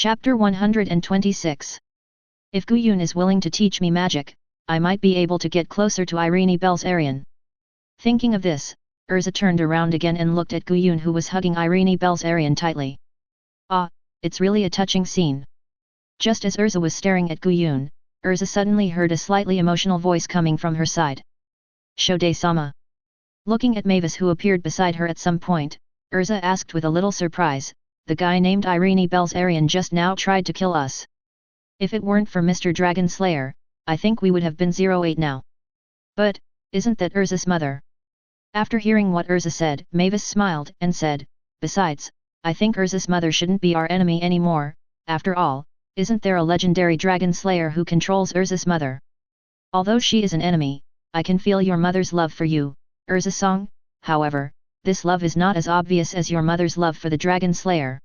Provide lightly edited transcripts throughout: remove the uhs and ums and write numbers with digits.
Chapter 126. If Guyun is willing to teach me magic, I might be able to get closer to Irene Belzarian. Thinking of this, Erza turned around again and looked at Guyun, who was hugging Irene Belzarian tightly. Ah, it's really a touching scene. Just as Erza was staring at Guyun, Erza suddenly heard a slightly emotional voice coming from her side. Shode-sama. Looking at Mavis, who appeared beside her at some point, Erza asked with a little surprise, the guy named Irene Belzarian just now tried to kill us. If it weren't for Mr. Dragon Slayer, I think we would have been 08 now. But, isn't that Erza's mother? After hearing what Erza said, Mavis smiled and said, besides, I think Erza's mother shouldn't be our enemy anymore. After all, isn't there a legendary Dragon Slayer who controls Erza's mother? Although she is an enemy, I can feel your mother's love for you, Erza-song. However, this love is not as obvious as your mother's love for the Dragon Slayer.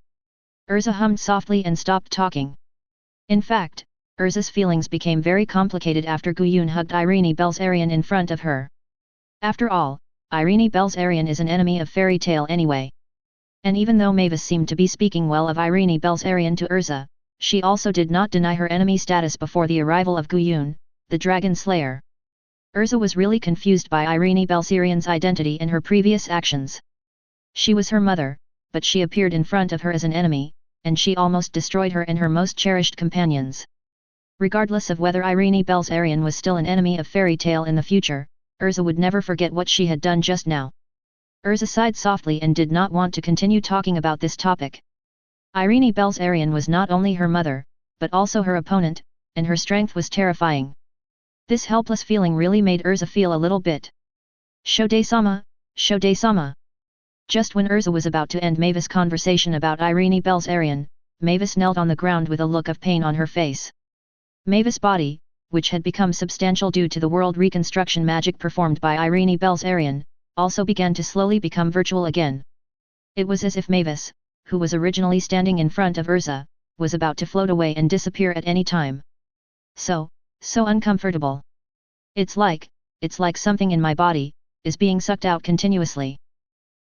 Erza hummed softly and stopped talking. In fact, Erza's feelings became very complicated after Guyun hugged Irene Belzarian in front of her. After all, Irene Belzarian is an enemy of fairy tale anyway. And even though Mavis seemed to be speaking well of Irene Belzarian to Erza, she also did not deny her enemy status before the arrival of Guyun, the Dragon Slayer. Erza was really confused by Irene Belzarian's identity and her previous actions. She was her mother, but she appeared in front of her as an enemy, and she almost destroyed her and her most cherished companions. Regardless of whether Irene Belzarian was still an enemy of fairy tale in the future, Erza would never forget what she had done just now. Erza sighed softly and did not want to continue talking about this topic. Irene Belzarian was not only her mother, but also her opponent, and her strength was terrifying. This helpless feeling really made Erza feel a little bit. Shode-sama, Shode-sama. Just when Erza was about to end Mavis' conversation about Irene Belzarian, Mavis knelt on the ground with a look of pain on her face. Mavis' body, which had become substantial due to the world reconstruction magic performed by Irene Belzarian, also began to slowly become virtual again. It was as if Mavis, who was originally standing in front of Erza, was about to float away and disappear at any time. So uncomfortable. It's like something in my body is being sucked out continuously.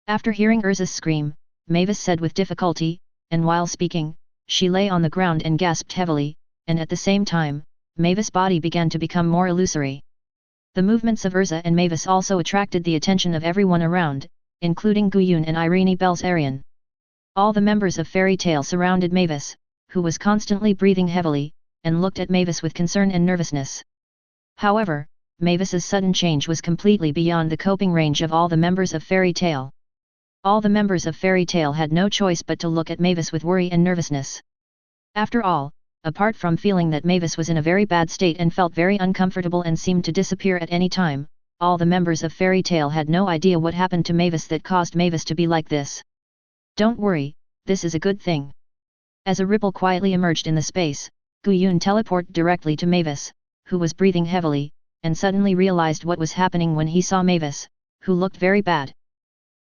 After hearing Erza's scream, Mavis said with difficulty, and while speaking, she lay on the ground and gasped heavily, and at the same time, Mavis' body began to become more illusory. The movements of Erza and Mavis also attracted the attention of everyone around, including Guyun and Irene Belzarian. All the members of Fairy Tail surrounded Mavis, who was constantly breathing heavily, and looked at Mavis with concern and nervousness. However, Mavis's sudden change was completely beyond the coping range of all the members of Fairy Tail. All the members of Fairy Tail had no choice but to look at Mavis with worry and nervousness. After all, apart from feeling that Mavis was in a very bad state and felt very uncomfortable and seemed to disappear at any time, all the members of Fairy Tail had no idea what happened to Mavis that caused Mavis to be like this. Don't worry, this is a good thing. As a ripple quietly emerged in the space, Guyun teleported directly to Mavis, who was breathing heavily, and suddenly realized what was happening when he saw Mavis, who looked very bad.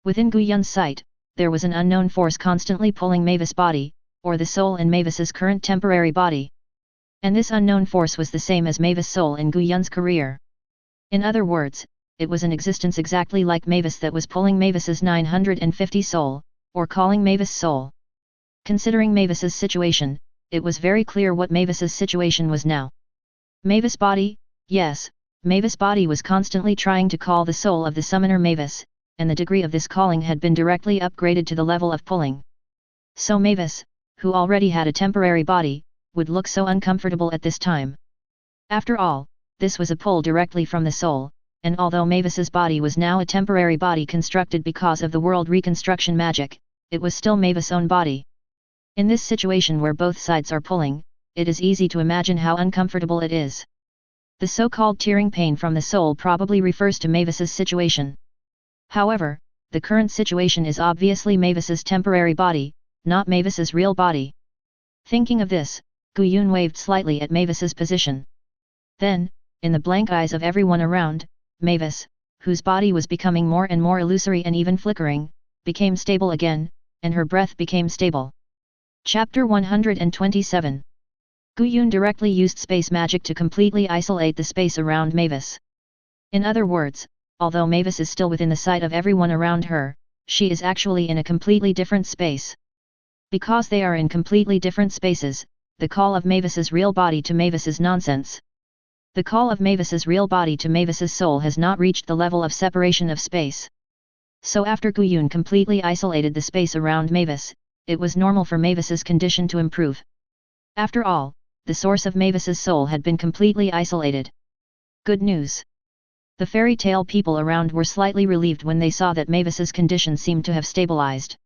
Within Guyun's sight, there was an unknown force constantly pulling Mavis' body, or the soul in Mavis's current temporary body. And this unknown force was the same as Mavis' soul in Guyun's career. In other words, it was an existence exactly like Mavis that was pulling Mavis's 950 soul, or calling Mavis' soul. Considering Mavis's situation, it was very clear what Mavis's situation was now. Mavis' body, yes, Mavis' body was constantly trying to call the soul of the summoner Mavis, and the degree of this calling had been directly upgraded to the level of pulling. So Mavis, who already had a temporary body, would look so uncomfortable at this time. After all, this was a pull directly from the soul, and although Mavis's body was now a temporary body constructed because of the world reconstruction magic, it was still Mavis' own body. In this situation where both sides are pulling, it is easy to imagine how uncomfortable it is. The so-called tearing pain from the soul probably refers to Mavis's situation. However, the current situation is obviously Mavis's temporary body, not Mavis's real body. Thinking of this, Guyun waved slightly at Mavis's position. Then, in the blank eyes of everyone around, Mavis, whose body was becoming more and more illusory and even flickering, became stable again, and her breath became stable. Chapter 127. Guyun directly used space magic to completely isolate the space around Mavis. In other words, although Mavis is still within the sight of everyone around her, she is actually in a completely different space. Because they are in completely different spaces, the call of Mavis's real body to Mavis is nonsense. The call of Mavis's real body to Mavis's soul has not reached the level of separation of space. So after Guyun completely isolated the space around Mavis, it was normal for Mavis's condition to improve. After all, the source of Mavis's soul had been completely isolated. Good news. The fairy tale people around were slightly relieved when they saw that Mavis's condition seemed to have stabilized.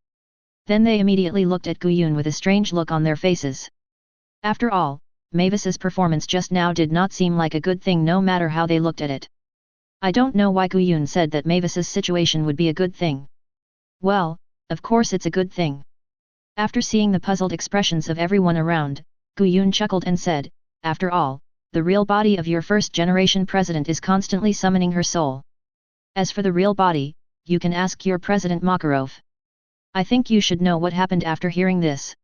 Then they immediately looked at Guyun with a strange look on their faces. After all, Mavis's performance just now did not seem like a good thing no matter how they looked at it. I don't know why Guyun said that Mavis's situation would be a good thing. Well, of course it's a good thing. After seeing the puzzled expressions of everyone around, Guyun chuckled and said, after all, the real body of your first-generation president is constantly summoning her soul. As for the real body, you can ask your president Makarov. I think you should know what happened after hearing this.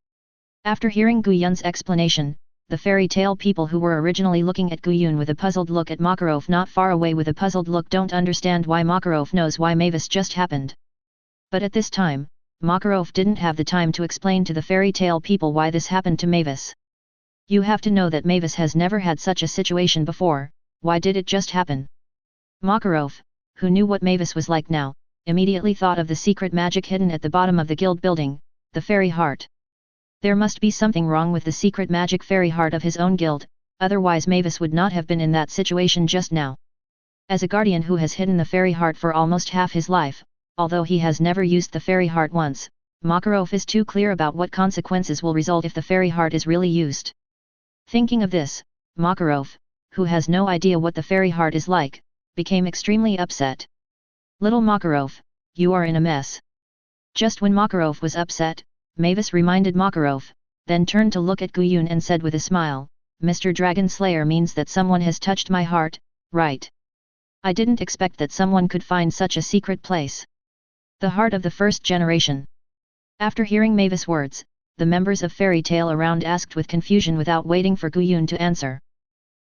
After hearing Guyun's explanation, the fairy tale people who were originally looking at Guyun with a puzzled look at Makarov not far away with a puzzled look don't understand why Makarov knows why Mavis just happened. But at this time, Makarov didn't have the time to explain to the fairy tale people why this happened to Mavis. You have to know that Mavis has never had such a situation before, why did it just happen? Makarov, who knew what Mavis was like now, immediately thought of the secret magic hidden at the bottom of the guild building, the fairy heart. There must be something wrong with the secret magic fairy heart of his own guild, otherwise Mavis would not have been in that situation just now. As a guardian who has hidden the fairy heart for almost half his life, although he has never used the fairy heart once, Makarov is too clear about what consequences will result if the fairy heart is really used. Thinking of this, Makarov, who has no idea what the fairy heart is like, became extremely upset. Little Makarov, you are in a mess. Just when Makarov was upset, Mavis reminded Makarov, then turned to look at Guyun and said with a smile, Mr. Dragon Slayer means that someone has touched my heart, right? I didn't expect that someone could find such a secret place. The heart of the first generation. After hearing Mavis' words, the members of Fairy Tale around asked with confusion without waiting for Guyun to answer.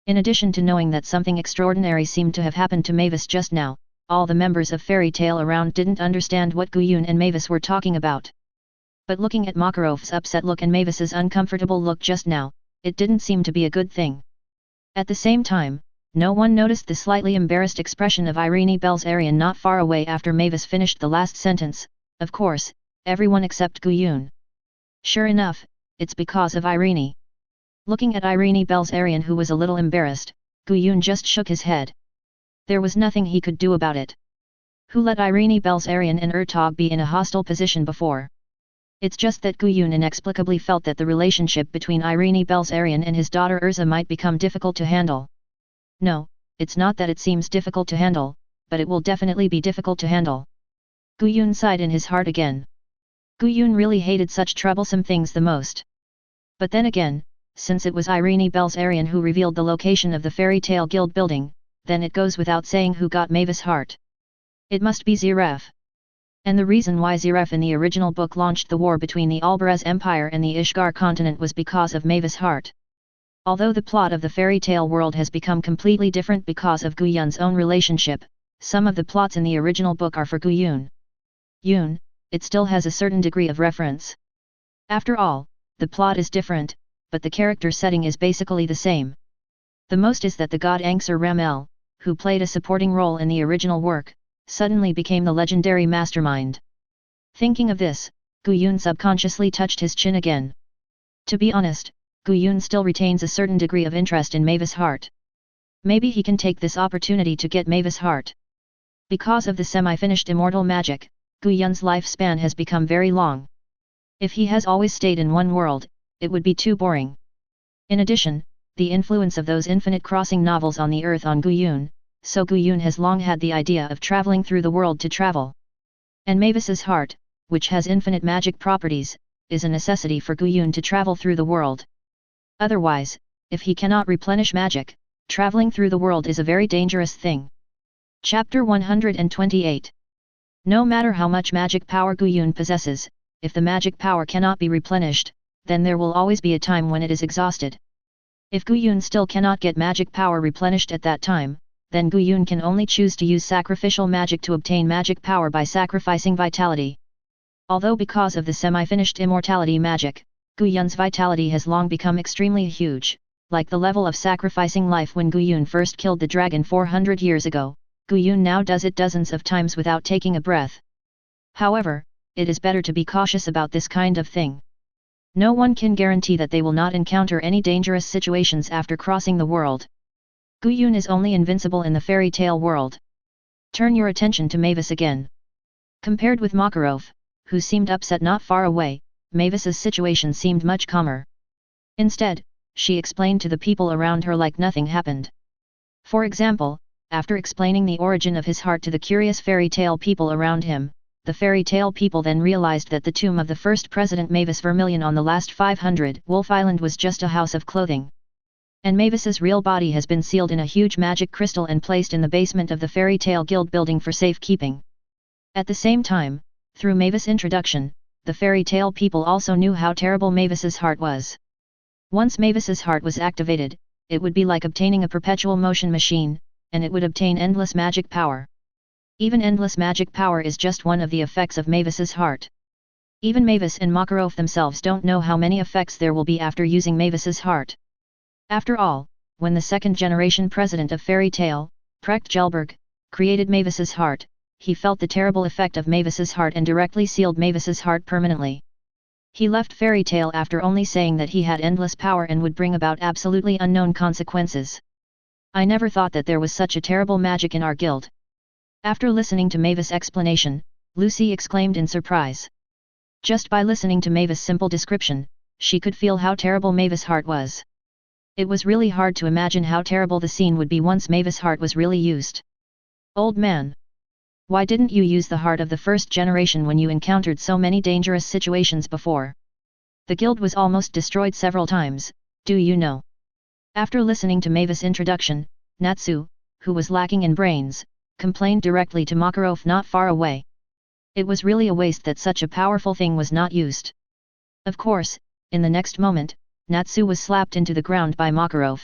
In addition to knowing that something extraordinary seemed to have happened to Mavis just now, all the members of Fairy Tale around didn't understand what Guyun and Mavis were talking about. But looking at Makarov's upset look and Mavis's uncomfortable look just now, it didn't seem to be a good thing. At the same time, no one noticed the slightly embarrassed expression of Irene Belzarian not far away after Mavis finished the last sentence, of course, everyone except Guyun. Sure enough, it's because of Irene. Looking at Irene Belzarian who was a little embarrassed, Guyun just shook his head. There was nothing he could do about it. Who let Irene Belzarian and Ertog be in a hostile position before? It's just that Guyun inexplicably felt that the relationship between Irene Belzarian and his daughter Erza might become difficult to handle. No, it's not that it seems difficult to handle, but it will definitely be difficult to handle. Guyun sighed in his heart again. Guyun really hated such troublesome things the most. But then again, since it was Irene Belzarian who revealed the location of the Fairy Tale Guild building, then it goes without saying who got Mavis' heart. It must be Ziref. And the reason why Ziref in the original book launched the war between the Albarez Empire and the Ishgar continent was because of Mavis' heart. Although the plot of the fairy tale world has become completely different because of Guyun's own relationship, some of the plots in the original book are for Guyun. It still has a certain degree of reference. After all, the plot is different, but the character setting is basically the same. The most is that the god Angsur Ramel, who played a supporting role in the original work, suddenly became the legendary mastermind. Thinking of this, Guyun subconsciously touched his chin again. To be honest, Guyun still retains a certain degree of interest in Mavis' heart. Maybe he can take this opportunity to get Mavis' heart. Because of the semi-finished immortal magic, Guyun's lifespan has become very long. If he has always stayed in one world, it would be too boring. In addition, the influence of those infinite crossing novels on the earth on Guyun, so Guyun has long had the idea of traveling through the world to travel. And Mavis's heart, which has infinite magic properties, is a necessity for Guyun to travel through the world. Otherwise, if he cannot replenish magic, traveling through the world is a very dangerous thing. Chapter 128. No matter how much magic power Guyun possesses, if the magic power cannot be replenished, then there will always be a time when it is exhausted. If Guyun still cannot get magic power replenished at that time, then Guyun can only choose to use sacrificial magic to obtain magic power by sacrificing vitality. Although because of the semi-finished immortality magic, Gu Yun's vitality has long become extremely huge, like the level of sacrificing life when Gu Yun first killed the dragon 400 years ago. Gu Yun now does it dozens of times without taking a breath. However, it is better to be cautious about this kind of thing. No one can guarantee that they will not encounter any dangerous situations after crossing the world. Gu Yun is only invincible in the fairy tale world. Turn your attention to Mavis again. Compared with Makarov, who seemed upset not far away, Mavis's situation seemed much calmer. Instead, she explained to the people around her like nothing happened. For example, after explaining the origin of his heart to the curious fairy tale people around him, the fairy tale people then realized that the tomb of the first president Mavis Vermilion on the last 500 Wolf Island was just a house of clothing. And Mavis's real body has been sealed in a huge magic crystal and placed in the basement of the fairy tale guild building for safekeeping. At the same time, through Mavis' introduction, the fairy tale people also knew how terrible Mavis's heart was. Once Mavis's heart was activated, it would be like obtaining a perpetual motion machine, and it would obtain endless magic power. Even endless magic power is just one of the effects of Mavis's heart. Even Mavis and Makarov themselves don't know how many effects there will be after using Mavis's heart. After all, when the second-generation president of Fairy Tale, Precht Gelberg, created Mavis's heart, he felt the terrible effect of Mavis's heart and directly sealed Mavis's heart permanently. He left Fairy Tale after only saying that he had endless power and would bring about absolutely unknown consequences. I never thought that there was such a terrible magic in our guild. After listening to Mavis' explanation, Lucy exclaimed in surprise. Just by listening to Mavis' simple description, she could feel how terrible Mavis' heart was. It was really hard to imagine how terrible the scene would be once Mavis' heart was really used. Old man. Why didn't you use the heart of the first generation when you encountered so many dangerous situations before? The guild was almost destroyed several times, do you know? After listening to Mavis' introduction, Natsu, who was lacking in brains, complained directly to Makarov not far away. It was really a waste that such a powerful thing was not used. Of course, in the next moment, Natsu was slapped into the ground by Makarov.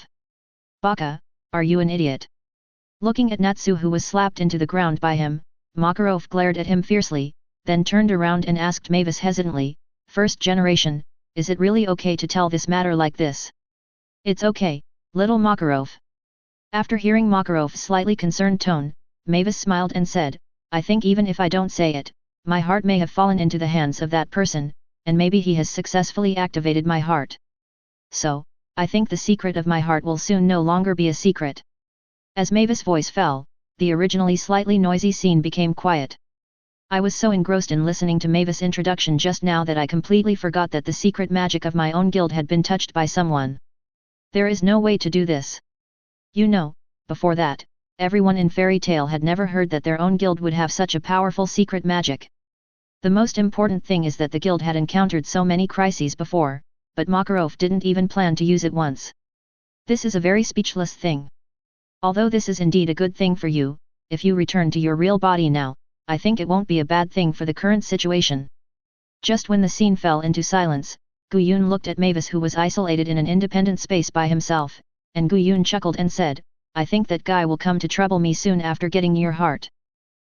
Baka, are you an idiot? Looking at Natsu who was slapped into the ground by him, Makarov glared at him fiercely, then turned around and asked Mavis hesitantly, "First generation, is it really okay to tell this matter like this?" "It's okay, little Makarov." After hearing Makarov's slightly concerned tone, Mavis smiled and said, "I think even if I don't say it, my heart may have fallen into the hands of that person, and maybe he has successfully activated my heart. So, I think the secret of my heart will soon no longer be a secret." As Mavis' voice fell, the originally slightly noisy scene became quiet. I was so engrossed in listening to Mavis' introduction just now that I completely forgot that the secret magic of my own guild had been touched by someone. There is no way to do this. You know, before that, everyone in Fairy Tale had never heard that their own guild would have such a powerful secret magic. The most important thing is that the guild had encountered so many crises before, but Makarov didn't even plan to use it once. This is a very speechless thing. Although this is indeed a good thing for you, if you return to your real body now, I think it won't be a bad thing for the current situation. Just when the scene fell into silence, Gu Yun looked at Mavis who was isolated in an independent space by himself, and Gu Yun chuckled and said, "I think that guy will come to trouble me soon after getting your heart."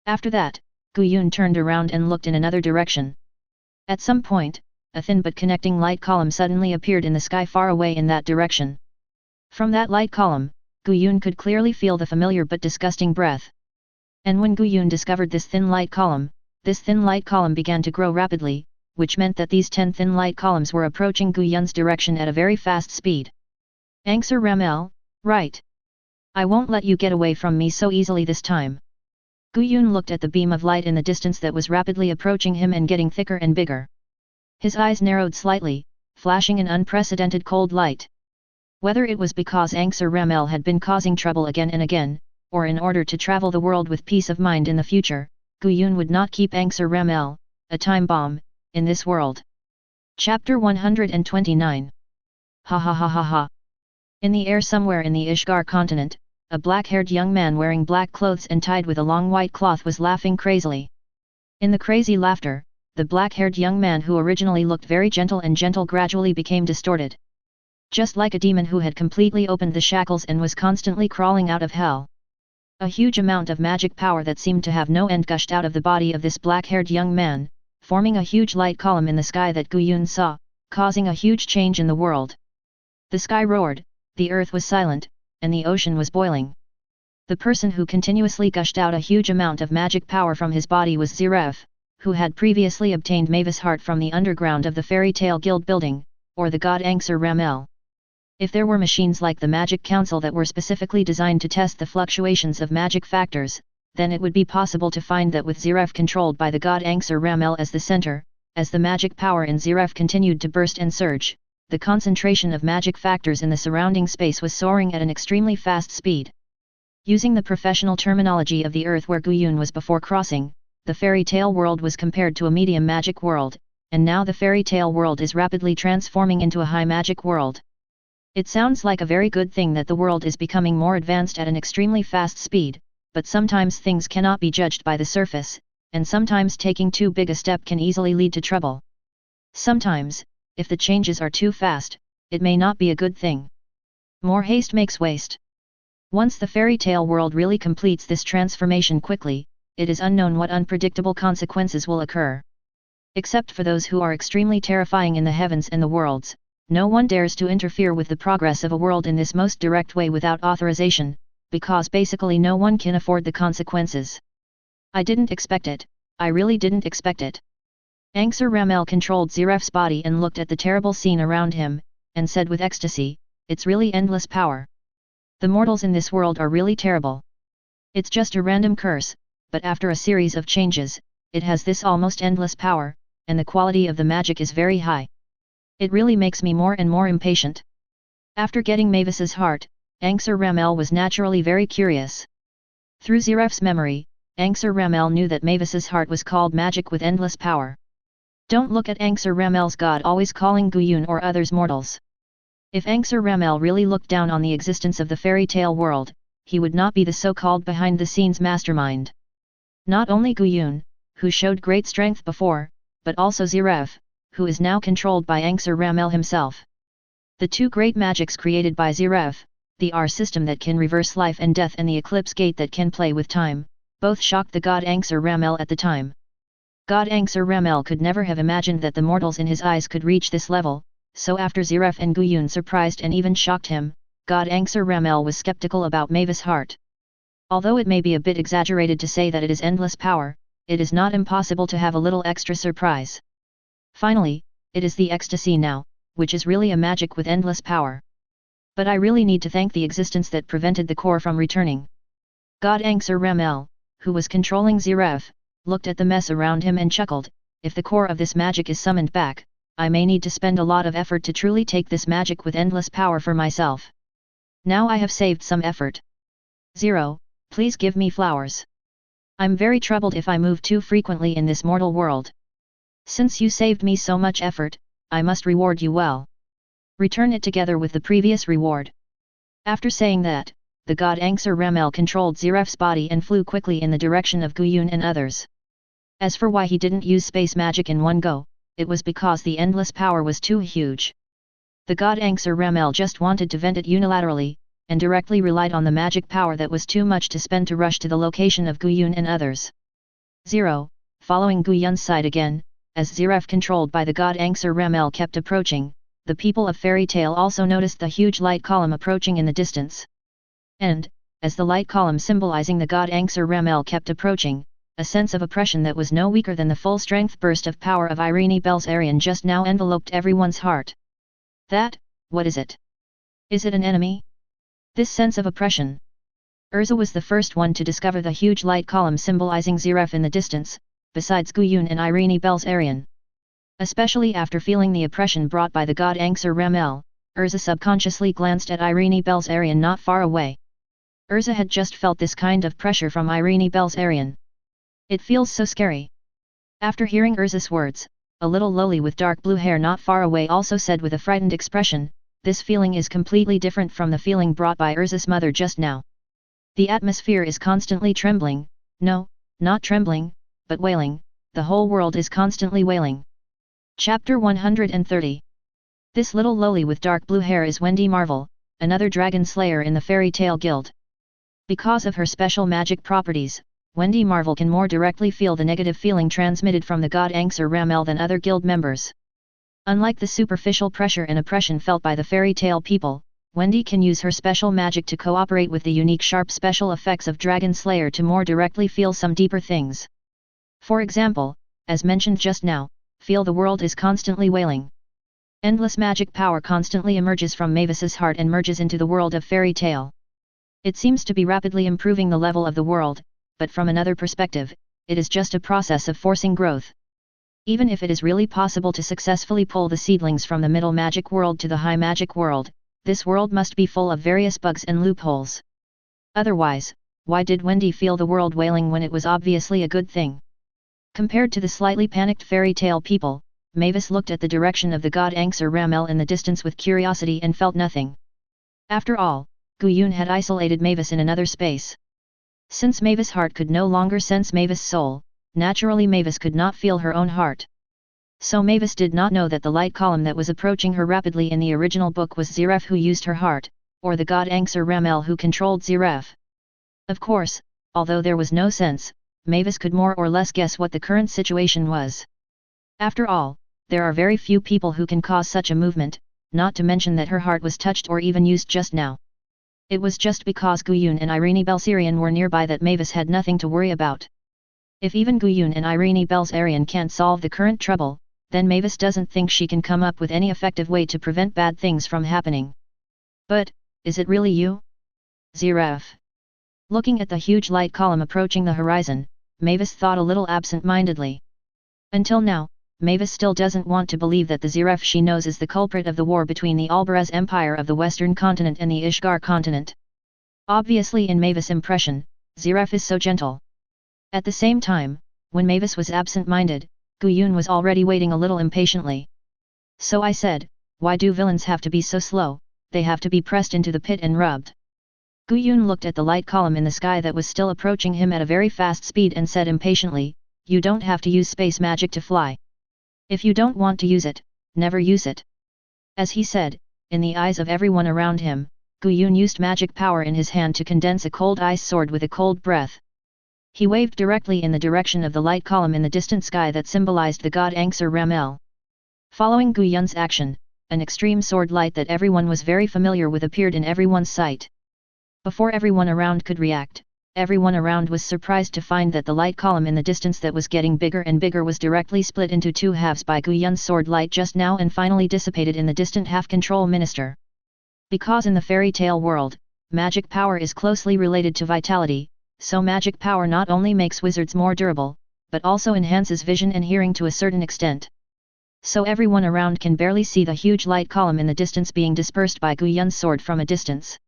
After that, Gu Yun turned around and looked in another direction. At some point, a thin but connecting light column suddenly appeared in the sky far away in that direction. From that light column, Gu Yun could clearly feel the familiar but disgusting breath. And when Gu Yun discovered this thin light column began to grow rapidly, which meant that these 10 thin light columns were approaching Gu Yun's direction at a very fast speed. "Angsar Ramel, right? I won't let you get away from me so easily this time." Gu Yun looked at the beam of light in the distance that was rapidly approaching him and getting thicker and bigger. His eyes narrowed slightly, flashing an unprecedented cold light. Whether it was because Angsar Ramel had been causing trouble again and again, or in order to travel the world with peace of mind in the future, Gu Yun would not keep Angsar Ramel, a time bomb, in this world. Chapter 129. Ha ha ha ha ha. In the air somewhere in the Ishgar continent, a black-haired young man wearing black clothes and tied with a long white cloth was laughing crazily. In the crazy laughter, the black-haired young man who originally looked very gentle gradually became distorted. Just like a demon who had completely opened the shackles and was constantly crawling out of hell. A huge amount of magic power that seemed to have no end gushed out of the body of this black-haired young man, forming a huge light column in the sky that Guyun saw, causing a huge change in the world. The sky roared, the earth was silent, and the ocean was boiling. The person who continuously gushed out a huge amount of magic power from his body was Ziref, who had previously obtained Mavis' heart from the underground of the Fairy Tale Guild building, or the god Anxur Ramel. If there were machines like the Magic Council that were specifically designed to test the fluctuations of magic factors, then it would be possible to find that with Ziref controlled by the god Anxur Ramel as the center, as the magic power in Ziref continued to burst and surge, the concentration of magic factors in the surrounding space was soaring at an extremely fast speed. Using the professional terminology of the Earth where Guyun was before crossing, the fairy tale world was compared to a medium magic world, and now the fairy tale world is rapidly transforming into a high magic world. It sounds like a very good thing that the world is becoming more advanced at an extremely fast speed, but sometimes things cannot be judged by the surface, and sometimes taking too big a step can easily lead to trouble. Sometimes, if the changes are too fast, it may not be a good thing. More haste makes waste. Once the fairy tale world really completes this transformation quickly, it is unknown what unpredictable consequences will occur. Except for those who are extremely terrifying in the heavens and the worlds, no one dares to interfere with the progress of a world in this most direct way without authorization, because basically no one can afford the consequences. I didn't expect it, I really didn't expect it. Anxur Ramel controlled Ziref's body and looked at the terrible scene around him, and said with ecstasy, "It's really endless power. The mortals in this world are really terrible. It's just a random curse, but after a series of changes, it has this almost endless power, and the quality of the magic is very high. It really makes me more and more impatient." After getting Mavis's heart, Anxur Ramel was naturally very curious. Through Ziref's memory, Anxur Ramel knew that Mavis's heart was called magic with endless power. Don't look at Anxur Ramel's god always calling Guyun or others mortals. If Anxur Ramel really looked down on the existence of the fairy tale world, he would not be the so-called behind-the-scenes mastermind. Not only Guyun, who showed great strength before, but also Ziref, who is now controlled by Anxur Ramel himself. The two great magics created by Ziref, the R system that can reverse life and death and the eclipse gate that can play with time, both shocked the god Anxur Ramel at the time. God Anxur Ramel could never have imagined that the mortals in his eyes could reach this level, so after Ziref and Guyun surprised and even shocked him, god Anxur Ramel was skeptical about Mavis' heart. Although it may be a bit exaggerated to say that it is endless power, it is not impossible to have a little extra surprise. Finally, it is the ecstasy now, which is really a magic with endless power. But I really need to thank the existence that prevented the core from returning. God Anxur Ramel, who was controlling Ziref, looked at the mess around him and chuckled, if the core of this magic is summoned back, I may need to spend a lot of effort to truly take this magic with endless power for myself. Now I have saved some effort. Zero, please give me flowers. I'm very troubled if I move too frequently in this mortal world. Since you saved me so much effort, I must reward you well. Return it together with the previous reward. After saying that, the god Anxur Ramel controlled Ziref's body and flew quickly in the direction of Guyun and others. As for why he didn't use space magic in one go, it was because the endless power was too huge. The god Anxur Ramel just wanted to vent it unilaterally, and directly relied on the magic power that was too much to spend to rush to the location of Guyun and others. Zero, following Guyun's side again, as Ziref controlled by the god Anxur Ramel kept approaching, the people of Fairy Tale also noticed the huge light column approaching in the distance. And, as the light column symbolizing the god Anxur Ramel kept approaching, a sense of oppression that was no weaker than the full-strength burst of power of Irene Belzarian just now enveloped everyone's heart. What is it? Is it an enemy? This sense of oppression. Erza was the first one to discover the huge light column symbolizing Ziref in the distance, besides Guyun and Irene Belzarian. Especially after feeling the oppression brought by the god Anxur Ramel, Erza subconsciously glanced at Irene Belzarian not far away. Erza had just felt this kind of pressure from Irene Belzarian. It feels so scary. After hearing Erza's words, a little loli with dark blue hair not far away also said with a frightened expression, this feeling is completely different from the feeling brought by Erza's mother just now. The atmosphere is constantly trembling, no, not trembling, but wailing, the whole world is constantly wailing. Chapter 130. This little loli with dark blue hair is Wendy Marvel, another dragon slayer in the Fairy Tale Guild. Because of her special magic properties, Wendy Marvel can more directly feel the negative feeling transmitted from the god Angser Ramel than other guild members. Unlike the superficial pressure and oppression felt by the fairy tale people, Wendy can use her special magic to cooperate with the unique sharp special effects of Dragon Slayer to more directly feel some deeper things. For example, as mentioned just now, feel the world is constantly wailing. Endless magic power constantly emerges from Mavis's heart and merges into the world of fairy tale. It seems to be rapidly improving the level of the world, but from another perspective, it is just a process of forcing growth. Even if it is really possible to successfully pull the seedlings from the middle magic world to the high magic world, this world must be full of various bugs and loopholes. Otherwise, why did Wendy feel the world wailing when it was obviously a good thing? Compared to the slightly panicked fairy tale people, Mavis looked at the direction of the god Angser Ramel in the distance with curiosity and felt nothing. After all, Guyun had isolated Mavis in another space. Since Mavis' heart could no longer sense Mavis' soul, naturally Mavis could not feel her own heart. So Mavis did not know that the light column that was approaching her rapidly in the original book was Zeref who used her heart, or the god Angser Ramel who controlled Zeref. Of course, although there was no sense, Mavis could more or less guess what the current situation was. After all, there are very few people who can cause such a movement, not to mention that her heart was touched or even used just now. It was just because Guyun and Irene Belsarian were nearby that Mavis had nothing to worry about. If even Guyun and Irene Belsarian can't solve the current trouble, then Mavis doesn't think she can come up with any effective way to prevent bad things from happening. But, is it really you? Zeref. Looking at the huge light column approaching the horizon, Mavis thought a little absent-mindedly. Until now, Mavis still doesn't want to believe that the Zeref she knows is the culprit of the war between the Albarez Empire of the Western Continent and the Ishgar continent. Obviously in Mavis' impression, Zeref is so gentle. At the same time, when Mavis was absent-minded, Guyun was already waiting a little impatiently. So I said, why do villains have to be so slow, they have to be pressed into the pit and rubbed. Guyun looked at the light column in the sky that was still approaching him at a very fast speed and said impatiently, you don't have to use space magic to fly. If you don't want to use it, never use it. As he said, in the eyes of everyone around him, Guyun used magic power in his hand to condense a cold ice sword with a cold breath. He waved directly in the direction of the light column in the distant sky that symbolized the god Angser Ramel. Following Guyun's action, an extreme sword light that everyone was very familiar with appeared in everyone's sight. Before everyone around could react, everyone around was surprised to find that the light column in the distance that was getting bigger and bigger was directly split into two halves by Guyun's sword light just now and finally dissipated in the distant half-control minister. Because in the fairy tale world, magic power is closely related to vitality, so magic power not only makes wizards more durable, but also enhances vision and hearing to a certain extent. So everyone around can barely see the huge light column in the distance being dispersed by Guyun's sword from a distance.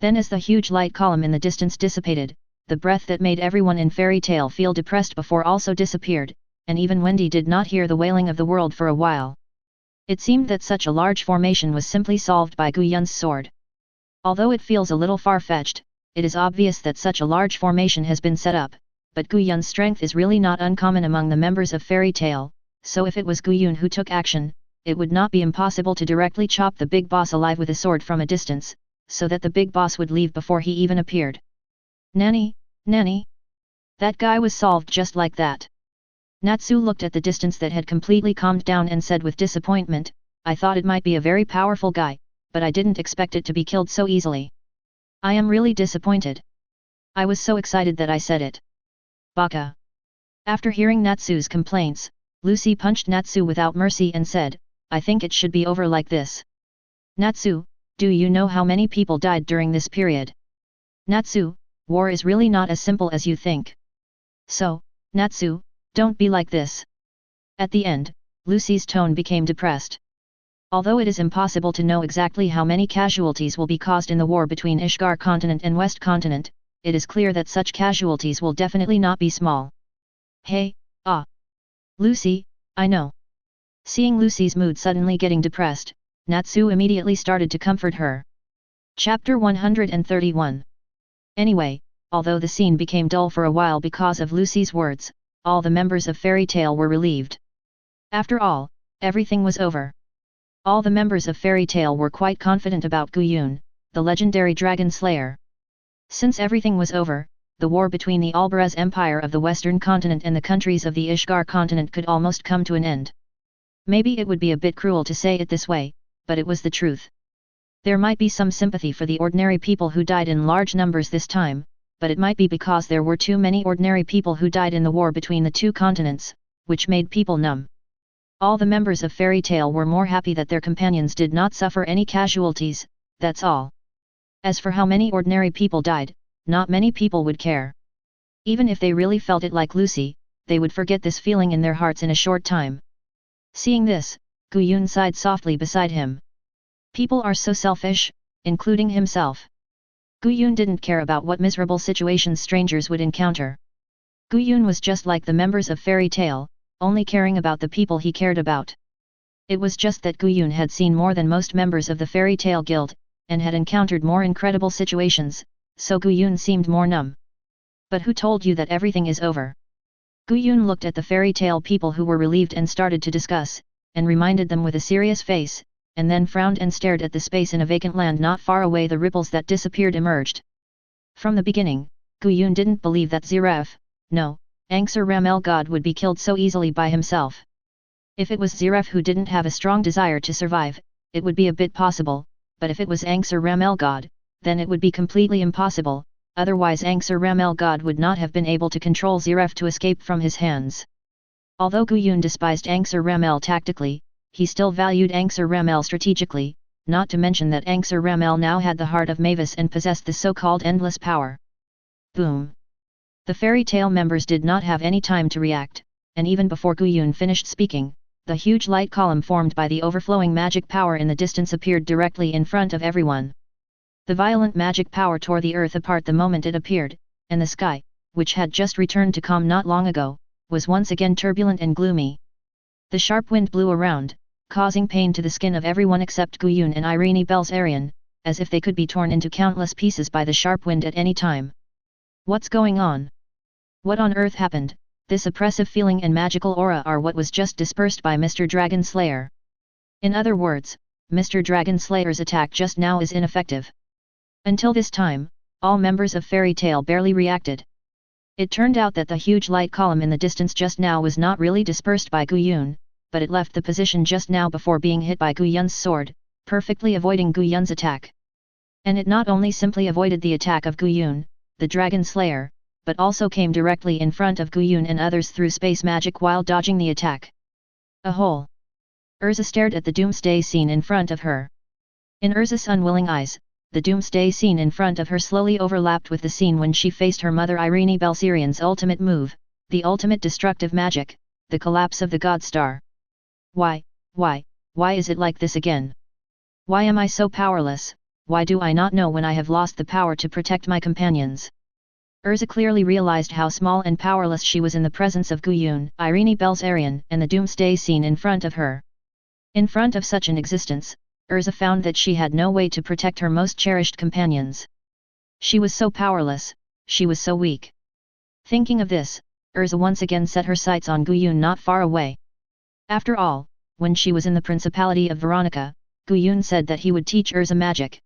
Then as the huge light column in the distance dissipated, the breath that made everyone in fairy tale feel depressed before also disappeared, and even Wendy did not hear the wailing of the world for a while. It seemed that such a large formation was simply solved by Guyun's sword. Although it feels a little far-fetched, it is obvious that such a large formation has been set up, but Guyun's strength is really not uncommon among the members of fairy tale, so if it was Guyun who took action, it would not be impossible to directly chop the big boss alive with a sword from a distance, so that the big boss would leave before he even appeared. Nanny? That guy was solved just like that. Natsu looked at the distance that had completely calmed down and said with disappointment, I thought it might be a very powerful guy, but I didn't expect it to be killed so easily. I am really disappointed. I was so excited that I said it. Baka. After hearing Natsu's complaints, Lucy punched Natsu without mercy and said, I think it should be over like this. Natsu, do you know how many people died during this period? Natsu, war is really not as simple as you think. So, Natsu, don't be like this. At the end, Lucy's tone became depressed. Although it is impossible to know exactly how many casualties will be caused in the war between Ishgar continent and West continent, it is clear that such casualties will definitely not be small. Hey, Lucy, I know. Seeing Lucy's mood suddenly getting depressed, Natsu immediately started to comfort her. Chapter 131. Anyway, although the scene became dull for a while because of Lucy's words, all the members of Fairy Tail were relieved. After all, everything was over. All the members of Fairy Tail were quite confident about Guyun, the legendary dragon slayer. Since everything was over, the war between the Albaraz Empire of the Western continent and the countries of the Ishgar continent could almost come to an end. Maybe it would be a bit cruel to say it this way, but it was the truth. There might be some sympathy for the ordinary people who died in large numbers this time, but it might be because there were too many ordinary people who died in the war between the two continents, which made people numb. All the members of Fairy Tail were more happy that their companions did not suffer any casualties, that's all. As for how many ordinary people died, not many people would care. Even if they really felt it like Lucy, they would forget this feeling in their hearts in a short time. Seeing this, Gu Yun sighed softly beside him. People are so selfish, including himself. Gu Yun didn't care about what miserable situations strangers would encounter. Gu Yun was just like the members of Fairy Tail, only caring about the people he cared about. It was just that Gu Yun had seen more than most members of the Fairy Tail Guild, and had encountered more incredible situations, so Gu Yun seemed more numb. But who told you that everything is over? Gu Yun looked at the Fairy Tail people who were relieved and started to discuss, and reminded them with a serious face, and then frowned and stared at the space in a vacant land not far away. The ripples that disappeared emerged. From the beginning, Gu Yun didn't believe that Ziref, no, Angsur Ramel God would be killed so easily by himself. If it was Ziref who didn't have a strong desire to survive, it would be a bit possible, but if it was Angsur Ramel God, then it would be completely impossible, otherwise Angsur Ramel God would not have been able to control Ziref to escape from his hands. Although Gu Yun despised Angsur Ramel tactically, he still valued Angsur Ramel strategically, not to mention that Angsur Ramel now had the heart of Mavis and possessed the so-called endless power. Boom! The Fairy Tail members did not have any time to react, and even before Gu Yun finished speaking, the huge light column formed by the overflowing magic power in the distance appeared directly in front of everyone. The violent magic power tore the earth apart the moment it appeared, and the sky, which had just returned to calm not long ago, was once again turbulent and gloomy. The sharp wind blew around, causing pain to the skin of everyone except Gu Yun and Irene Belzarian, as if they could be torn into countless pieces by the sharp wind at any time. What's going on? What on earth happened? This oppressive feeling and magical aura are what was just dispersed by Mr. Dragon Slayer. In other words, Mr. Dragon Slayer's attack just now is ineffective. Until this time, all members of Fairy Tail barely reacted. It turned out that the huge light column in the distance just now was not really dispersed by Gu Yun, but it left the position just now before being hit by Gu Yun's sword, perfectly avoiding Gu Yun's attack. And it not only simply avoided the attack of Gu Yun, the Dragon Slayer, but also came directly in front of Gu Yun and others through space magic while dodging the attack. A hole. Erza stared at the doomsday scene in front of her. In Erza's unwilling eyes, the doomsday scene in front of her slowly overlapped with the scene when she faced her mother Irene Belzarian's ultimate move, the ultimate destructive magic, the collapse of the God Star. Why is it like this again? Why am I so powerless? Why do I not know when I have lost the power to protect my companions? Erza clearly realized how small and powerless she was in the presence of Gu Yun, Irene Belzarian, and the doomsday scene in front of her. In front of such an existence, Erza found that she had no way to protect her most cherished companions. She was so powerless, she was so weak. Thinking of this, Erza once again set her sights on Gu Yun not far away. After all, when she was in the Principality of Veronica, Gu Yun said that he would teach Erza magic.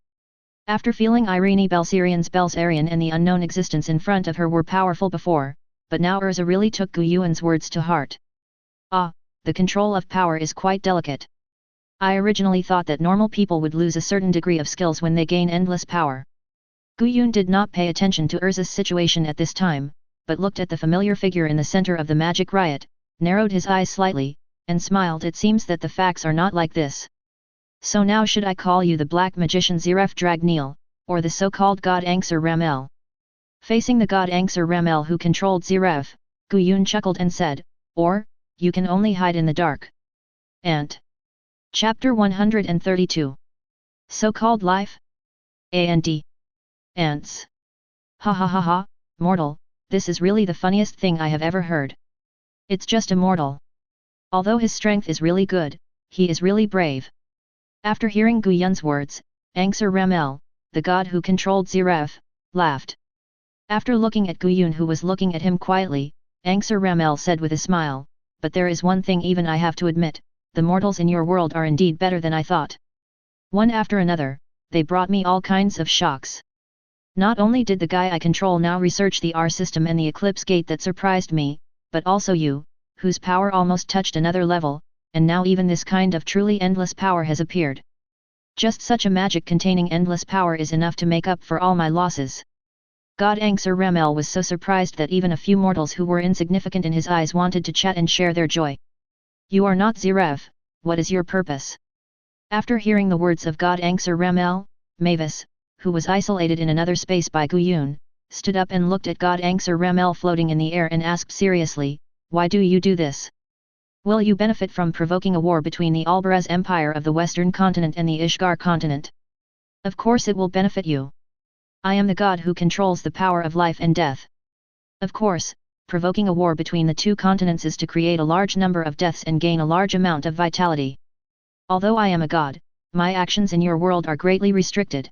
After feeling Irene Belzarian and the unknown existence in front of her were powerful before, but now Erza really took Gu Yun's words to heart. Ah, the control of power is quite delicate. I originally thought that normal people would lose a certain degree of skills when they gain endless power. Gu Yun did not pay attention to Erza's situation at this time, but looked at the familiar figure in the center of the magic riot, narrowed his eyes slightly, and smiled. It seems that the facts are not like this. So now should I call you the black magician Ziref Dragneel, or the so-called god Angsur Ramel? Facing the god Angsur Ramel who controlled Ziref, Gu Yun chuckled and said, or, you can only hide in the dark. Ant. Chapter 132. So-called life? And. Ants. Ha ha ha ha, mortal, this is really the funniest thing I have ever heard. It's just a mortal. Although his strength is really good, he is really brave. After hearing Gu Yun's words, Angsur Ramel, the god who controlled Ziref, laughed. After looking at Gu Yun who was looking at him quietly, Angsur Ramel said with a smile, but there is one thing even I have to admit, the mortals in your world are indeed better than I thought. One after another, they brought me all kinds of shocks. Not only did the guy I control now research the R system and the eclipse gate that surprised me, but also you, whose power almost touched another level, and now even this kind of truly endless power has appeared. Just such a magic containing endless power is enough to make up for all my losses. God Anxur Ramel was so surprised that even a few mortals who were insignificant in his eyes wanted to chat and share their joy. You are not Zerev, what is your purpose? After hearing the words of God Anxur Ramel, Mavis, who was isolated in another space by Guyun, stood up and looked at God Anxur Ramel floating in the air and asked seriously, why do you do this? Will you benefit from provoking a war between the Albaraz Empire of the Western Continent and the Ishgar continent? Of course it will benefit you. I am the god who controls the power of life and death. Of course, provoking a war between the two continents is to create a large number of deaths and gain a large amount of vitality. Although I am a god, my actions in your world are greatly restricted.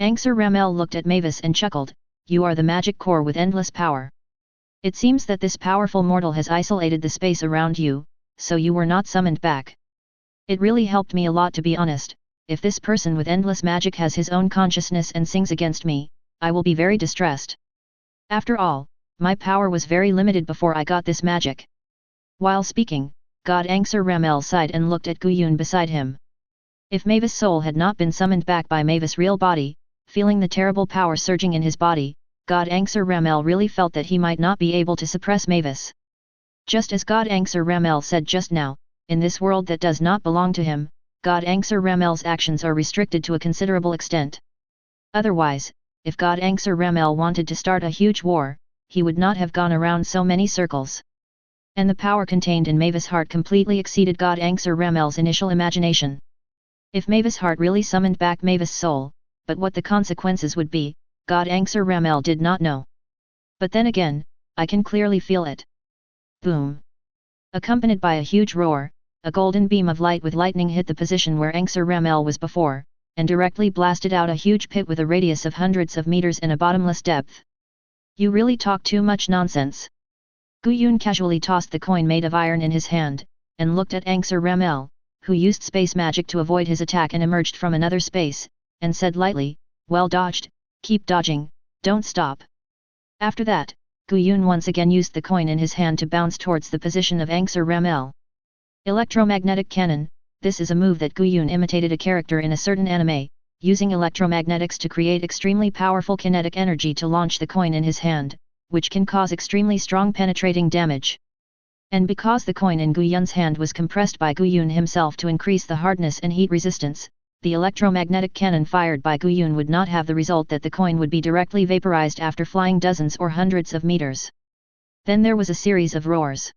Anxur Ramel looked at Mavis and chuckled, you are the magic core with endless power. It seems that this powerful mortal has isolated the space around you, so you were not summoned back. It really helped me a lot, to be honest. If this person with endless magic has his own consciousness and sings against me, I will be very distressed. After all, my power was very limited before I got this magic. While speaking, God Anxur Ramel sighed and looked at Guyun beside him. If Mavis' soul had not been summoned back by Mavis' real body, feeling the terrible power surging in his body, God Anxur Ramel really felt that he might not be able to suppress Mavis. Just as God Anxur Ramel said just now, in this world that does not belong to him, God Anxur Ramel's actions are restricted to a considerable extent. Otherwise, if God Anxur Ramel wanted to start a huge war, he would not have gone around so many circles. And the power contained in Mavis' heart completely exceeded God Anxur Ramel's initial imagination. If Mavis' heart really summoned back Mavis' soul, but what the consequences would be, God Anxur Ramel did not know. But then again, I can clearly feel it. Boom! Accompanied by a huge roar, a golden beam of light with lightning hit the position where Anxur Ramel was before, and directly blasted out a huge pit with a radius of hundreds of meters and a bottomless depth. You really talk too much nonsense. Guyun casually tossed the coin made of iron in his hand, and looked at Anxur Ramel, who used space magic to avoid his attack and emerged from another space, and said lightly, well dodged, keep dodging, don't stop. After that, Guyun once again used the coin in his hand to bounce towards the position of Anxur Ramel. Electromagnetic Cannon, this is a move that Guyun imitated a character in a certain anime, using electromagnetics to create extremely powerful kinetic energy to launch the coin in his hand, which can cause extremely strong penetrating damage. And because the coin in Guyun's hand was compressed by Guyun himself to increase the hardness and heat resistance, the electromagnetic cannon fired by Guyun would not have the result that the coin would be directly vaporized after flying dozens or hundreds of meters. Then there was a series of roars.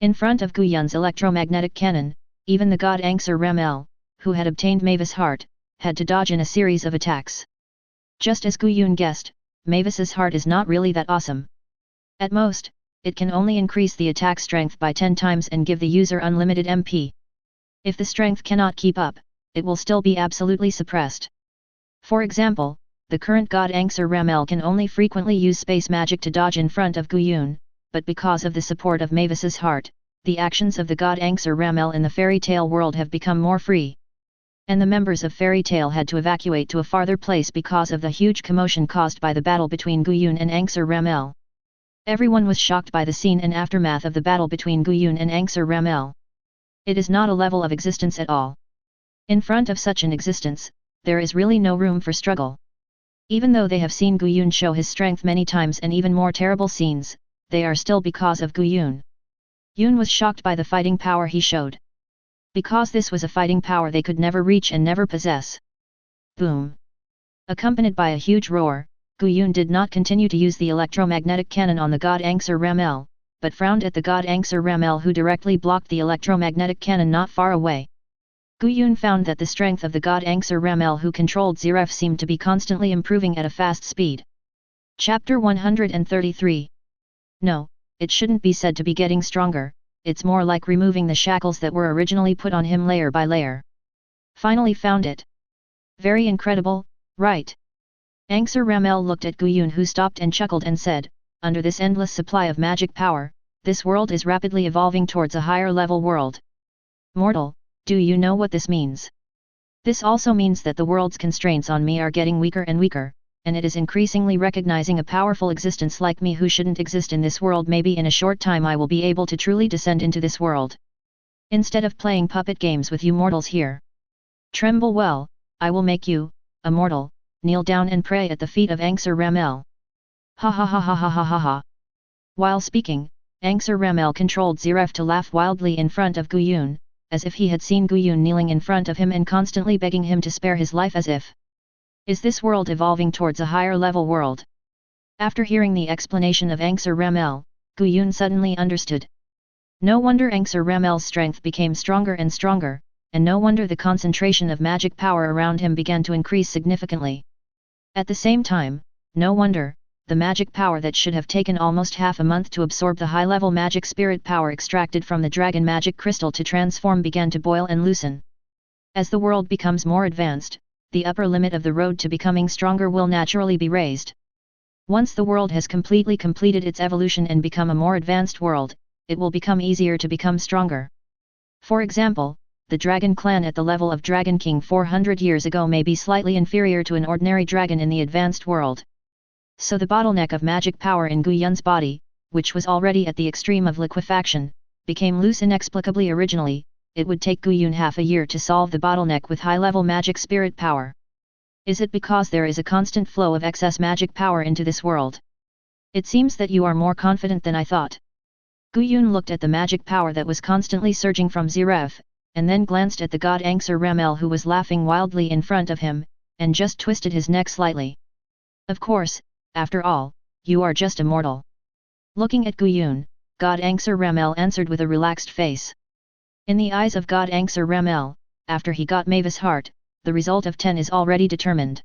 In front of Guyun's electromagnetic cannon, even the god Anxur Ramel, who had obtained Mavis' heart, had to dodge in a series of attacks. Just as Guyun guessed, Mavis's heart is not really that awesome. At most, it can only increase the attack strength by 10 times and give the user unlimited MP. If the strength cannot keep up, it will still be absolutely suppressed. For example, the current god Anxur Ramel can only frequently use space magic to dodge in front of Guyun, but because of the support of Mavis's heart, the actions of the god Anxur Ramel in the fairy tale world have become more free. And the members of Fairy Tale had to evacuate to a farther place because of the huge commotion caused by the battle between Guyun and Anxur Ramel. Everyone was shocked by the scene and aftermath of the battle between Guyun and Anxur Ramel. It is not a level of existence at all. In front of such an existence, there is really no room for struggle. Even though they have seen Guyun show his strength many times and even more terrible scenes, they are still because of Guyun. Yun was shocked by the fighting power he showed. Because this was a fighting power they could never reach and never possess. Boom! Accompanied by a huge roar, Guyun did not continue to use the electromagnetic cannon on the god Anxur Ramel, but frowned at the god Anxur Ramel who directly blocked the electromagnetic cannon not far away. Guyun found that the strength of the god Anxur Ramel who controlled Zeref seemed to be constantly improving at a fast speed. Chapter 133. No, it shouldn't be said to be getting stronger, it's more like removing the shackles that were originally put on him layer by layer. Finally found it. Very incredible, right? Anxur Ramel looked at Guyun who stopped and chuckled and said, under this endless supply of magic power, this world is rapidly evolving towards a higher level world. Mortal, do you know what this means? This also means that the world's constraints on me are getting weaker and weaker, and it is increasingly recognizing a powerful existence like me who shouldn't exist in this world. Maybe in a short time I will be able to truly descend into this world. Instead of playing puppet games with you mortals here. Tremble well, I will make you, a mortal, kneel down and pray at the feet of Angser Ramel. Ha ha ha ha ha ha ha ha. While speaking, Angser Ramel controlled Ziref to laugh wildly in front of Guyun, as if he had seen Guyun kneeling in front of him and constantly begging him to spare his life. As if, is this world evolving towards a higher level world? After hearing the explanation of Angser Ramel, Guyun suddenly understood. No wonder Angser Ramel's strength became stronger and stronger, and no wonder the concentration of magic power around him began to increase significantly. At the same time, no wonder, the magic power that should have taken almost half a month to absorb the high-level magic spirit power extracted from the dragon magic crystal to transform began to boil and loosen. As the world becomes more advanced, the upper limit of the road to becoming stronger will naturally be raised. Once the world has completely completed its evolution and become a more advanced world, it will become easier to become stronger. For example, the dragon clan at the level of Dragon King 400 years ago may be slightly inferior to an ordinary dragon in the advanced world. So the bottleneck of magic power in Guyun's body, which was already at the extreme of liquefaction, became loose inexplicably. Originally, it would take Guyun half a year to solve the bottleneck with high-level magic spirit power. Is it because there is a constant flow of excess magic power into this world? It seems that you are more confident than I thought. Guyun looked at the magic power that was constantly surging from Ziref, and then glanced at the god Angser Ramel who was laughing wildly in front of him, and just twisted his neck slightly. Of course, after all, you are just a mortal. Looking at Guyun, god Angser Ramel answered with a relaxed face. In the eyes of god Angser Ramel, after he got Mavis' heart, the result of 10 is already determined.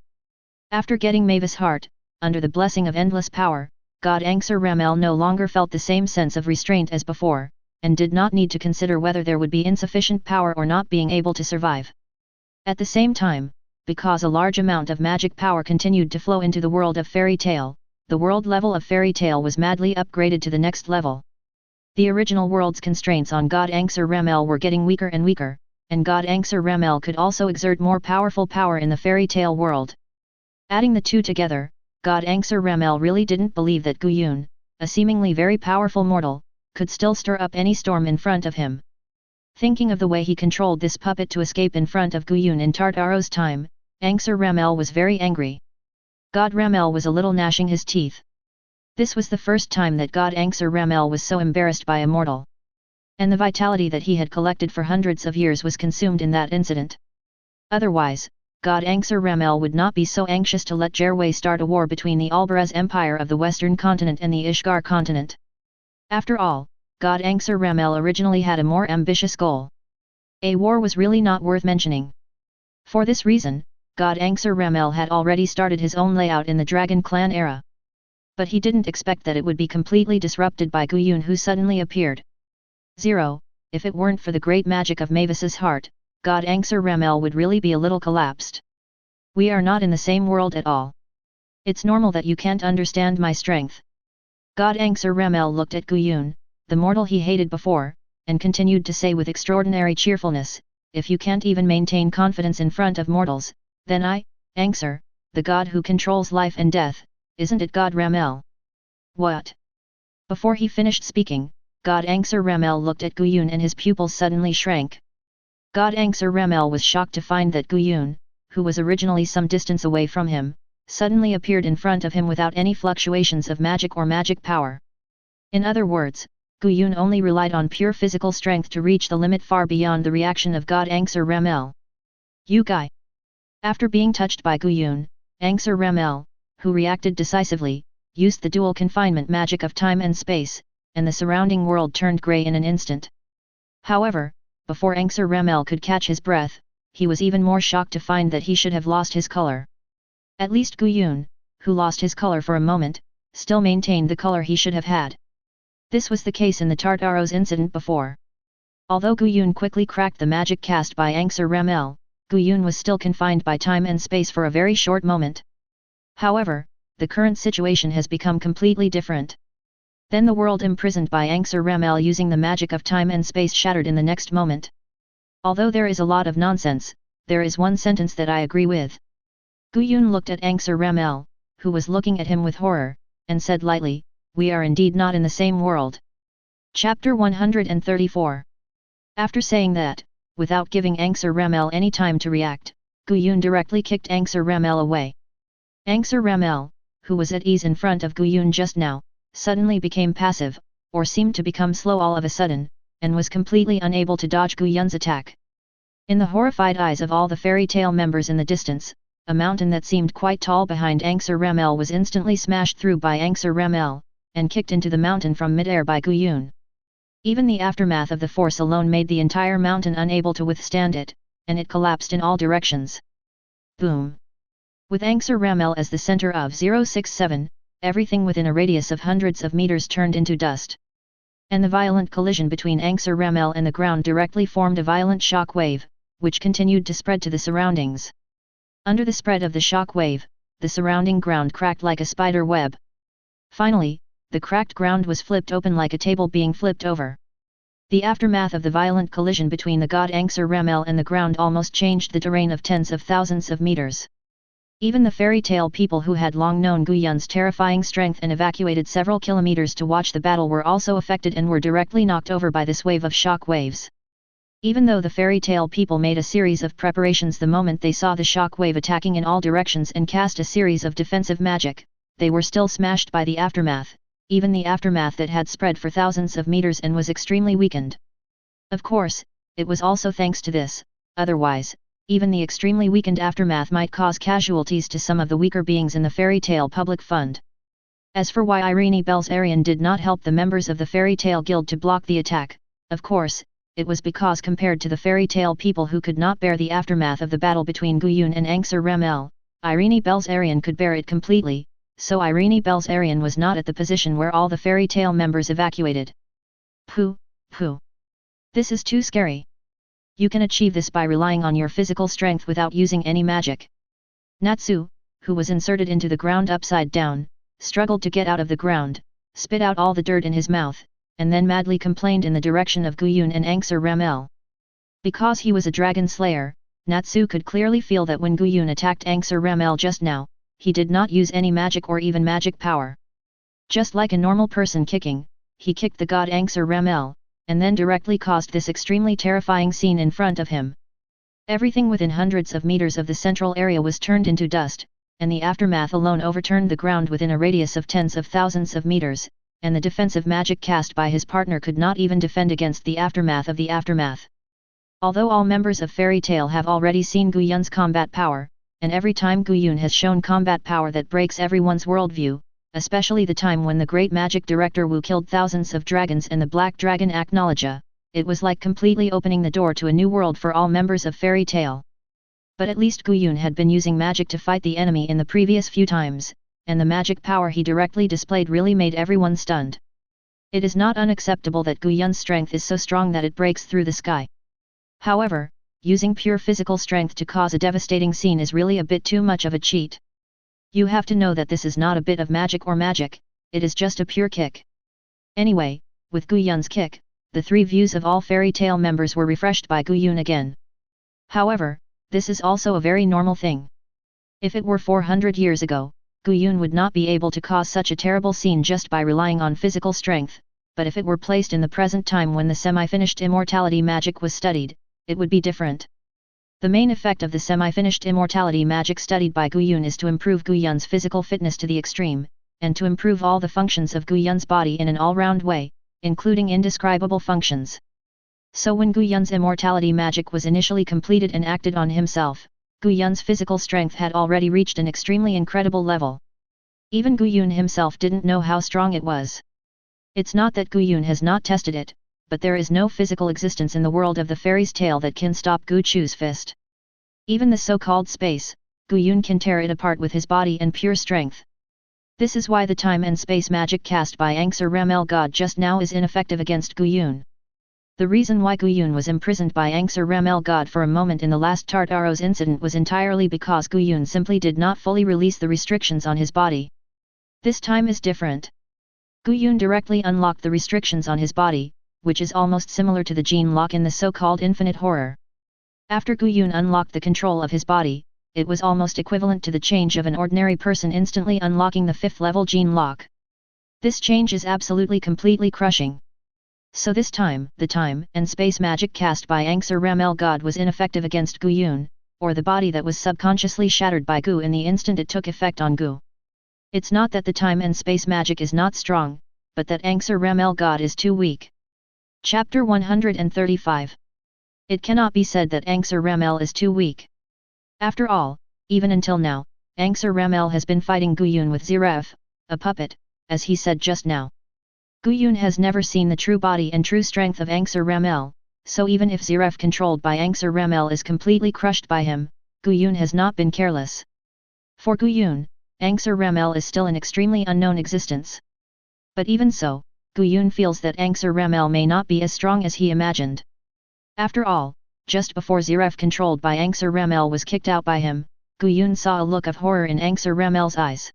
After getting Mavis' heart, under the blessing of endless power, god Angser Ramel no longer felt the same sense of restraint as before, and did not need to consider whether there would be insufficient power or not being able to survive. At the same time, because a large amount of magic power continued to flow into the world of fairy tale, the world level of fairy tale was madly upgraded to the next level. The original world's constraints on god Angser Ramel were getting weaker and weaker, and god Angser Ramel could also exert more powerful power in the fairy tale world. Adding the two together, god Angser Ramel really didn't believe that Guyun, a seemingly very powerful mortal, could still stir up any storm in front of him. Thinking of the way he controlled this puppet to escape in front of Guyun in Tartaro's time, Angser Ramel was very angry. God Ramel was a little gnashing his teeth. This was the first time that god Angser Ramel was so embarrassed by a mortal. And the vitality that he had collected for hundreds of years was consumed in that incident. Otherwise, god Angser Ramel would not be so anxious to let Jerway start a war between the Albaraz Empire of the Western Continent and the Ishgar continent. After all, god Angser Ramel originally had a more ambitious goal. A war was really not worth mentioning. For this reason, god Angser Ramel had already started his own layout in the Dragon Clan era. But he didn't expect that it would be completely disrupted by Guyun who suddenly appeared. Zero, if it weren't for the great magic of Mavis's heart, god Angser Ramel would really be a little collapsed. We are not in the same world at all. It's normal that you can't understand my strength. God Angser Ramel looked at Guyun, the mortal he hated before, and continued to say with extraordinary cheerfulness, if you can't even maintain confidence in front of mortals, then I, Angser, the god who controls life and death, isn't it god Ramel? What? Before he finished speaking, god Angser Ramel looked at Guyun and his pupils suddenly shrank. God Angser Ramel was shocked to find that Guyun, who was originally some distance away from him, suddenly appeared in front of him without any fluctuations of magic or magic power. In other words, Guyun only relied on pure physical strength to reach the limit far beyond the reaction of god Angser Ramel. You guy! After being touched by Guyun, Angser Ramel, who reacted decisively, used the dual confinement magic of time and space, and the surrounding world turned grey in an instant. However, before Angser Ramel could catch his breath, he was even more shocked to find that he should have lost his color. At least Guyun, who lost his color for a moment, still maintained the color he should have had. This was the case in the Tartaros incident before. Although Guyun quickly cracked the magic cast by Angser Ramel, Guyun was still confined by time and space for a very short moment. However, the current situation has become completely different. Then the world imprisoned by Angser Ramel using the magic of time and space shattered in the next moment. Although there is a lot of nonsense, there is one sentence that I agree with. Guyun looked at Angser Ramel, who was looking at him with horror, and said lightly, "We are indeed not in the same world." Chapter 134. After saying that, without giving Angser Ramel any time to react, Guyun directly kicked Angser Ramel away. Angser Ramel, who was at ease in front of Guyun just now, suddenly became passive, or seemed to become slow all of a sudden, and was completely unable to dodge Guyun's attack. In the horrified eyes of all the fairy tale members in the distance, a mountain that seemed quite tall behind Angser Ramel was instantly smashed through by Angser Ramel, and kicked into the mountain from mid-air by Guyun. Even the aftermath of the force alone made the entire mountain unable to withstand it, and it collapsed in all directions. Boom! With Angser Ramel as the center of 067, everything within a radius of hundreds of meters turned into dust. And the violent collision between Angser Ramel and the ground directly formed a violent shock wave, which continued to spread to the surroundings. Under the spread of the shock wave, the surrounding ground cracked like a spider web. Finally, the cracked ground was flipped open like a table being flipped over. The aftermath of the violent collision between the god Angser Ramel and the ground almost changed the terrain of tens of thousands of meters. Even the fairy tale people who had long known Guyun's terrifying strength and evacuated several kilometers to watch the battle were also affected and were directly knocked over by this wave of shock waves. Even though the fairy tale people made a series of preparations the moment they saw the shock wave attacking in all directions and cast a series of defensive magic, they were still smashed by the aftermath, even the aftermath that had spread for thousands of meters and was extremely weakened. Of course, it was also thanks to this, otherwise, even the extremely weakened aftermath might cause casualties to some of the weaker beings in the fairy tale public fund. As for why Irene Belzarian did not help the members of the fairy tale guild to block the attack, of course, it was because compared to the fairy tale people who could not bear the aftermath of the battle between Guyun and Angser Ramel, Irene Belzarian could bear it completely, so Irene Belzarian was not at the position where all the fairy tale members evacuated. Pooh. This is too scary. You can achieve this by relying on your physical strength without using any magic. Natsu, who was inserted into the ground upside down, struggled to get out of the ground, spit out all the dirt in his mouth, and then madly complained in the direction of Guyun and Angser Ramel. Because he was a dragon slayer, Natsu could clearly feel that when Guyun attacked Angser Ramel just now, he did not use any magic or even magic power. Just like a normal person kicking, he kicked the god Angser Ramel, and then directly caused this extremely terrifying scene in front of him. Everything within hundreds of meters of the central area was turned into dust, and the aftermath alone overturned the ground within a radius of tens of thousands of meters, and the defensive magic cast by his partner could not even defend against the aftermath of the aftermath. Although all members of Fairy Tail have already seen Guyun's combat power, and every time Guyun has shown combat power that breaks everyone's worldview, especially the time when the great magic director Wu killed thousands of dragons and the black dragon Aknologia, it was like completely opening the door to a new world for all members of Fairy Tail. But at least Guyun had been using magic to fight the enemy in the previous few times, and the magic power he directly displayed really made everyone stunned. It is not unacceptable that Guyun's strength is so strong that it breaks through the sky. However, using pure physical strength to cause a devastating scene is really a bit too much of a cheat. You have to know that this is not a bit of magic or magic, it is just a pure kick. Anyway, with Guyun's kick, the three views of all Fairy Tail members were refreshed by Guyun again. However, this is also a very normal thing. If it were 400 years ago, Guyun would not be able to cause such a terrible scene just by relying on physical strength, but if it were placed in the present time when the semi-finished immortality magic was studied, it would be different. The main effect of the semi-finished immortality magic studied by Guyun is to improve Guyun's physical fitness to the extreme, and to improve all the functions of Guyun's body in an all-round way, including indescribable functions. So when Guyun's immortality magic was initially completed and acted on himself, Guyun's physical strength had already reached an extremely incredible level. Even Guyun himself didn't know how strong it was. It's not that Guyun has not tested it, but there is no physical existence in the world of the fairy's tale that can stop Guchu's fist. Even the so-called space, Guyun can tear it apart with his body and pure strength. This is why the time and space magic cast by Angser Ramel God just now is ineffective against Guyun. The reason why Guyun was imprisoned by Angser Ramel God for a moment in the last Tartaros incident was entirely because Guyun simply did not fully release the restrictions on his body. This time is different. Guyun directly unlocked the restrictions on his body, which is almost similar to the gene lock in the so-called infinite horror. After Guyun unlocked the control of his body, it was almost equivalent to the change of an ordinary person instantly unlocking the 5th level gene lock. This change is absolutely completely crushing. So this time, the time and space magic cast by Angsur Ramel God was ineffective against Gu Yun, or the body that was subconsciously shattered by Gu in the instant it took effect on Gu. It's not that the time and space magic is not strong, but that Angsur Ramel God is too weak. Chapter 135. It cannot be said that Angsur Ramel is too weak. After all, even until now, Angsur Ramel has been fighting Gu Yun with Ziref, a puppet, as he said just now. Gu Yun has never seen the true body and true strength of Angsur Ramel, so even if Ziref controlled by Angsur Ramel is completely crushed by him, Gu Yun has not been careless. For Gu Yun, Angsur Ramel is still an extremely unknown existence. But even so, Gu Yun feels that Angsur Ramel may not be as strong as he imagined. After all, just before Ziref controlled by Angsur Ramel was kicked out by him, Gu Yun saw a look of horror in Angsur Ramel's eyes.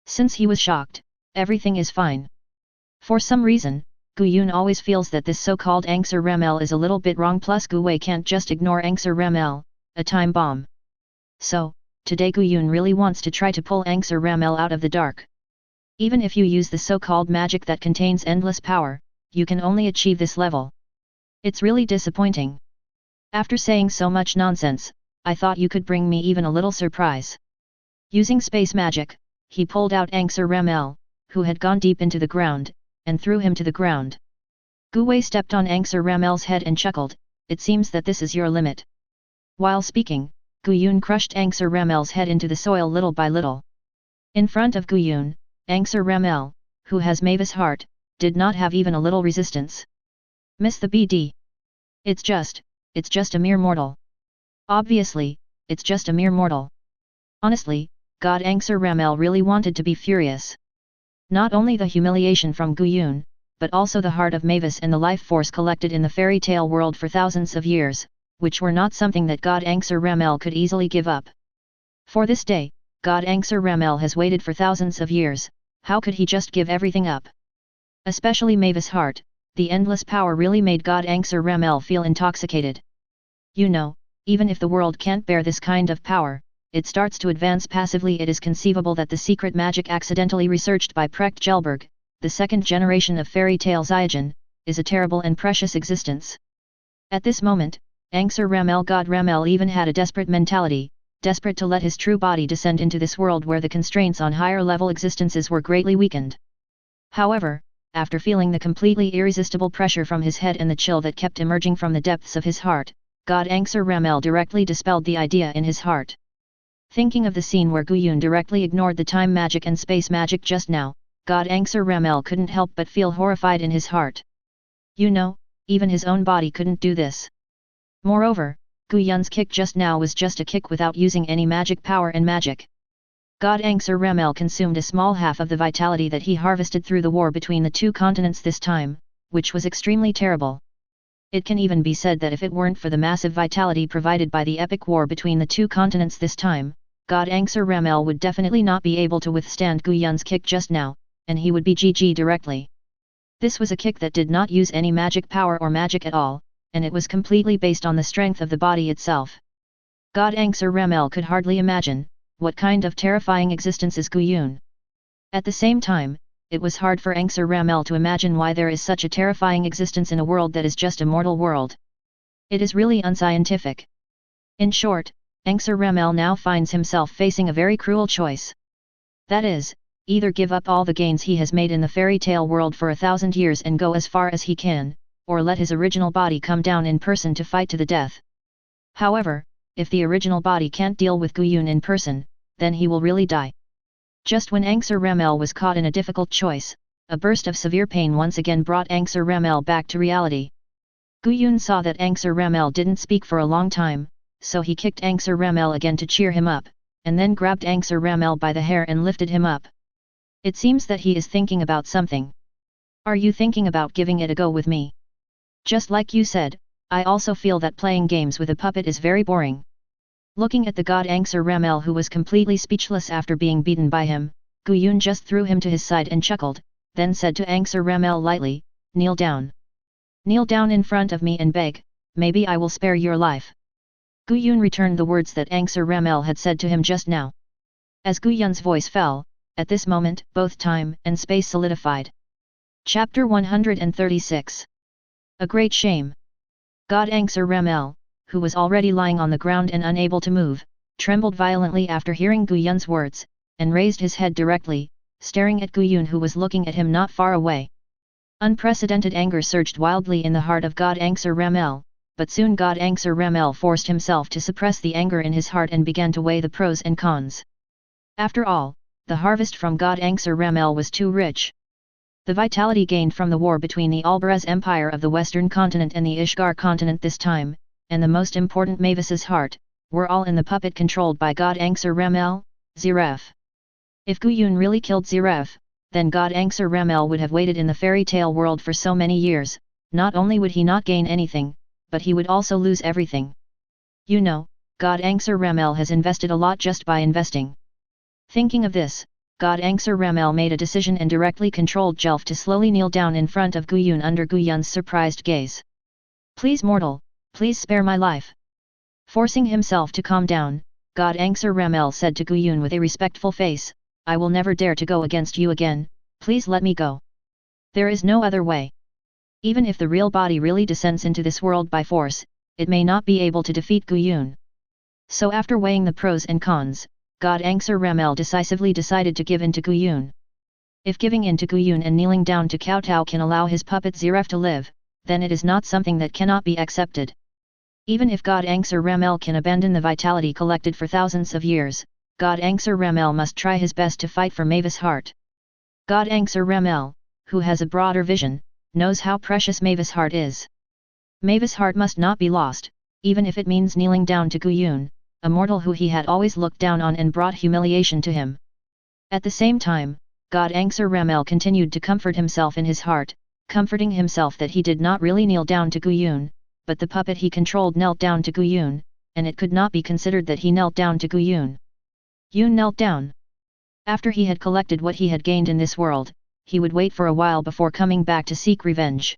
Since he was shocked, everything is fine. For some reason, Gu Yun always feels that this so-called Angsur Ramel is a little bit wrong, plus Gu Wei can't just ignore Angsur Ramel, a time bomb. So, today Gu Yun really wants to try to pull Angsur Ramel out of the dark. Even if you use the so-called magic that contains endless power, you can only achieve this level. It's really disappointing. After saying so much nonsense, I thought you could bring me even a little surprise. Using space magic, he pulled out Angsur Ramel, who had gone deep into the ground, and threw him to the ground. Gu Wei stepped on Angsur Ramel's head and chuckled, "It seems that this is your limit." While speaking, Gu Yun crushed Angsur Ramel's head into the soil little by little. In front of Gu Yun, Angsur Ramel, who has Mavis heart, did not have even a little resistance. Miss the BD. It's just a mere mortal. Obviously, it's just a mere mortal. Honestly, God Angsur Ramel really wanted to be furious. Not only the humiliation from Gu Yun, but also the heart of Mavis and the life force collected in the fairy tale world for thousands of years, which were not something that God Angsur Ramel could easily give up. For this day, God Angsur Ramel has waited for thousands of years, how could he just give everything up? Especially Mavis heart, the endless power really made God Angsur Ramel feel intoxicated. You know, even if the world can't bear this kind of power, it starts to advance passively. It is conceivable that the secret magic accidentally researched by Precht Gelberg, the second generation of fairy tale Zyajin, is a terrible and precious existence. At this moment, Angsur Ramel God Ramel even had a desperate mentality, desperate to let his true body descend into this world where the constraints on higher level existences were greatly weakened. However, after feeling the completely irresistible pressure from his head and the chill that kept emerging from the depths of his heart, God Angsur Ramel directly dispelled the idea in his heart. Thinking of the scene where Gu Yun directly ignored the time magic and space magic just now, God Angsur Ramel couldn't help but feel horrified in his heart. You know, even his own body couldn't do this. Moreover, Gu Yun's kick just now was just a kick without using any magic power and magic. God Angsur Ramel consumed a small half of the vitality that he harvested through the war between the two continents this time, which was extremely terrible. It can even be said that if it weren't for the massive vitality provided by the epic war between the two continents this time, God Angsur Ramel would definitely not be able to withstand Gu Yun's kick just now, and he would be GG directly. This was a kick that did not use any magic power or magic at all, and it was completely based on the strength of the body itself. God Angsur Ramel could hardly imagine, what kind of terrifying existence is Gu Yun. At the same time, it was hard for Angsur Ramel to imagine why there is such a terrifying existence in a world that is just a mortal world. It is really unscientific. In short, Angsur Ramel now finds himself facing a very cruel choice. That is, either give up all the gains he has made in the fairy tale world for 1,000 years and go as far as he can, or let his original body come down in person to fight to the death. However, if the original body can't deal with Gu Yun in person, then he will really die. Just when Angsur Ramel was caught in a difficult choice, a burst of severe pain once again brought Angsur Ramel back to reality. Gu Yun saw that Angsur Ramel didn't speak for a long time, so he kicked Angsur Ramel again to cheer him up, and then grabbed Angsur Ramel by the hair and lifted him up. It seems that he is thinking about something. Are you thinking about giving it a go with me? Just like you said, I also feel that playing games with a puppet is very boring. Looking at the god Angsur Ramel, who was completely speechless after being beaten by him, Gu Yun just threw him to his side and chuckled, then said to Angsur Ramel lightly, "Kneel down. Kneel down in front of me and beg, maybe I will spare your life." Gu Yun returned the words that Angser Ramel had said to him just now. As Gu Yun's voice fell, at this moment both time and space solidified. Chapter 136. A great shame. God Angser Ramel, who was already lying on the ground and unable to move, trembled violently after hearing Gu Yun's words, and raised his head directly, staring at Gu Yun who was looking at him not far away. Unprecedented anger surged wildly in the heart of God Angser Ramel, but soon God Angser Ramel forced himself to suppress the anger in his heart and began to weigh the pros and cons. After all, the harvest from God Angser Ramel was too rich. The vitality gained from the war between the Albarez Empire of the Western Continent and the Ishgar Continent this time, and the most important Mavis's heart, were all in the puppet controlled by God Angser Ramel, Ziref. If Gu Yun really killed Ziref, then God Angser Ramel would have waited in the fairy tale world for so many years. Not only would he not gain anything, but he would also lose everything. You know, God Angser Ramel has invested a lot just by investing. Thinking of this, God Angser Ramel made a decision and directly controlled Jelf to slowly kneel down in front of Gu Yun under Gu Yun's surprised gaze. Please mortal, please spare my life. Forcing himself to calm down, God Angser Ramel said to Gu Yun with a respectful face, I will never dare to go against you again, please let me go. There is no other way. Even if the real body really descends into this world by force, it may not be able to defeat Gu Yun. So after weighing the pros and cons, God Angser Ramel decisively decided to give in to Gu Yun. If giving in to Gu Yun and kneeling down to kowtow can allow his puppet Ziref to live, then it is not something that cannot be accepted. Even if God Angser Ramel can abandon the vitality collected for thousands of years, God Angser Ramel must try his best to fight for Mavis' heart. God Angser Ramel, who has a broader vision, knows how precious Mavis' heart is. Mavis' heart must not be lost, even if it means kneeling down to Gu Yun, a mortal who he had always looked down on and brought humiliation to him. At the same time, God Angser Ramel continued to comfort himself in his heart, comforting himself that he did not really kneel down to Gu Yun, but the puppet he controlled knelt down to Gu Yun, and it could not be considered that he knelt down to Gu Yun. Yun knelt down. After he had collected what he had gained in this world, he would wait for a while before coming back to seek revenge.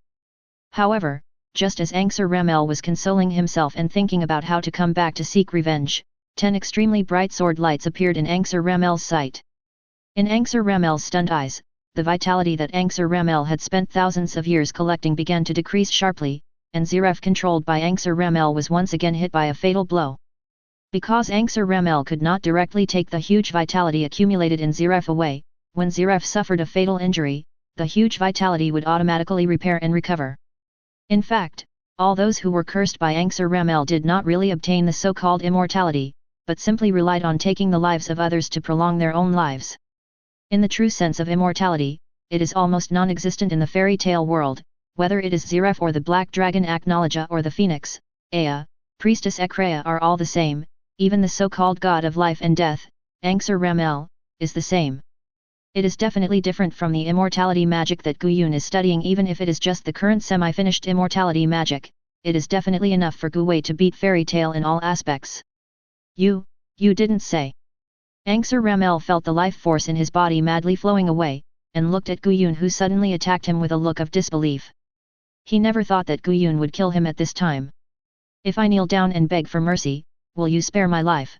However, just as Angser Ramel was consoling himself and thinking about how to come back to seek revenge, 10 extremely bright sword lights appeared in Angser Ramel's sight. In Angser Ramel's stunned eyes, the vitality that Angser Ramel had spent thousands of years collecting began to decrease sharply, and Ziref controlled by Angser Ramel was once again hit by a fatal blow. Because Angser Ramel could not directly take the huge vitality accumulated in Ziref away, when Ziref suffered a fatal injury, the huge vitality would automatically repair and recover. In fact, all those who were cursed by Angser Ramel did not really obtain the so-called immortality, but simply relied on taking the lives of others to prolong their own lives. In the true sense of immortality, it is almost non-existent in the fairy tale world, whether it is Ziref or the black dragon Aknologia or the phoenix, Ea, priestess Ekrea are all the same, even the so-called god of life and death, Angser Ramel, is the same. It is definitely different from the immortality magic that Gu Yun is studying. Even if it is just the current semi-finished immortality magic, it is definitely enough for Gu Wei to beat fairy tale in all aspects. You didn't say. Angser Ramel felt the life force in his body madly flowing away, and looked at Gu Yun who suddenly attacked him with a look of disbelief. He never thought that Gu Yun would kill him at this time. If I kneel down and beg for mercy, will you spare my life?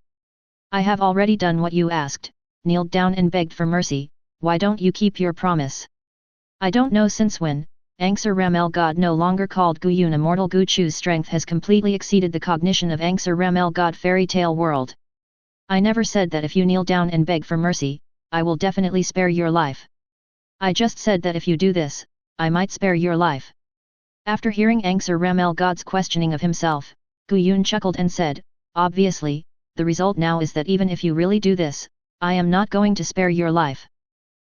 I have already done what you asked, kneeled down and begged for mercy. Why don't you keep your promise? I don't know since when, Angser Ramel God no longer called Gu Yun immortal. Gu Chu's strength has completely exceeded the cognition of Angser Ramel God fairy tale world. I never said that if you kneel down and beg for mercy, I will definitely spare your life. I just said that if you do this, I might spare your life. After hearing Angser Ramel God's questioning of himself, Gu Yun chuckled and said, obviously, the result now is that even if you really do this, I am not going to spare your life.